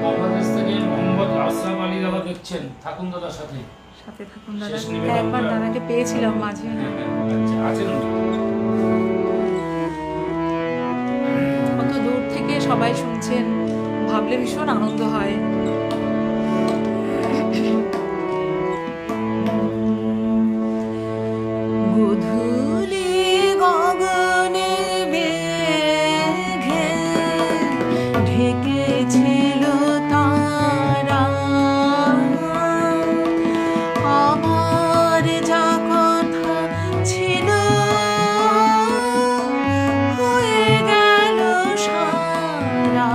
বাংলাদেশ থেকে মোহাম্মদ আশরাফ আলী দাদা দেখছেন, থাকুন দাদার সাথে। সাথে থাকুন দাদা। শেষ নিবেদনটা- একবার দাদাকে পেয়েছিলাম মাঝে। আচ্ছা, আছেন উনি? কত দূর থেকে সবাই শুনছেন, ভাবলে ভীষণ আনন্দ হয়। গধূলি গগনে মেঘে ঢেকেছিল তারা, আমার যা কথা ছিল হয়ে গেল সারা।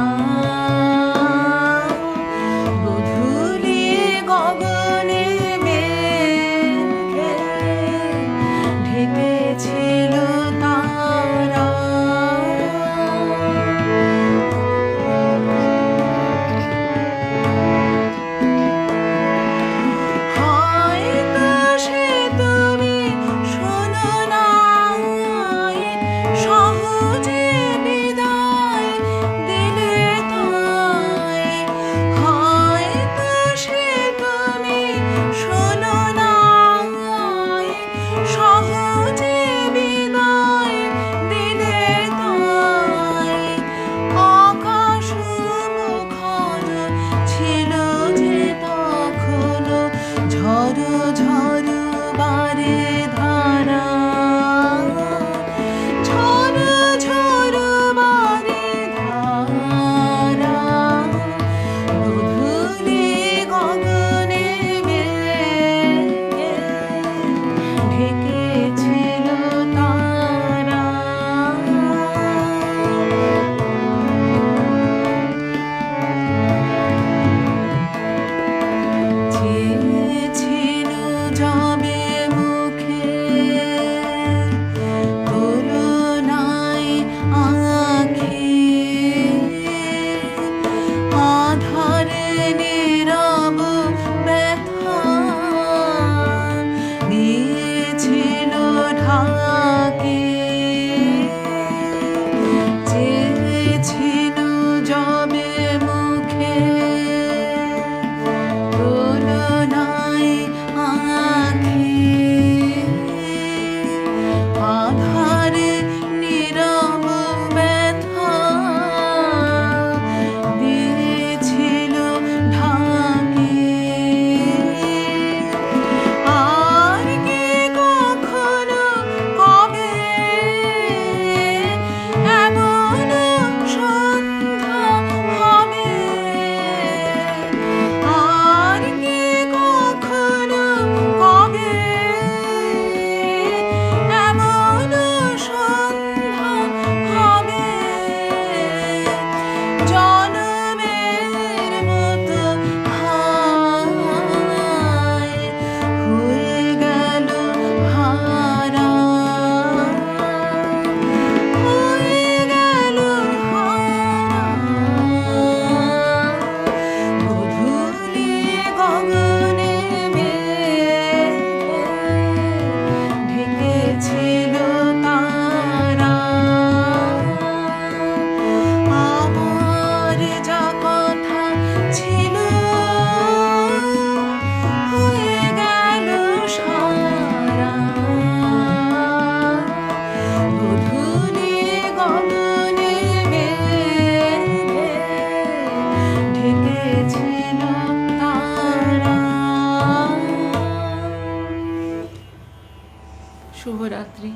শুভরাত্রি।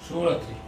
শুভরাত্রি।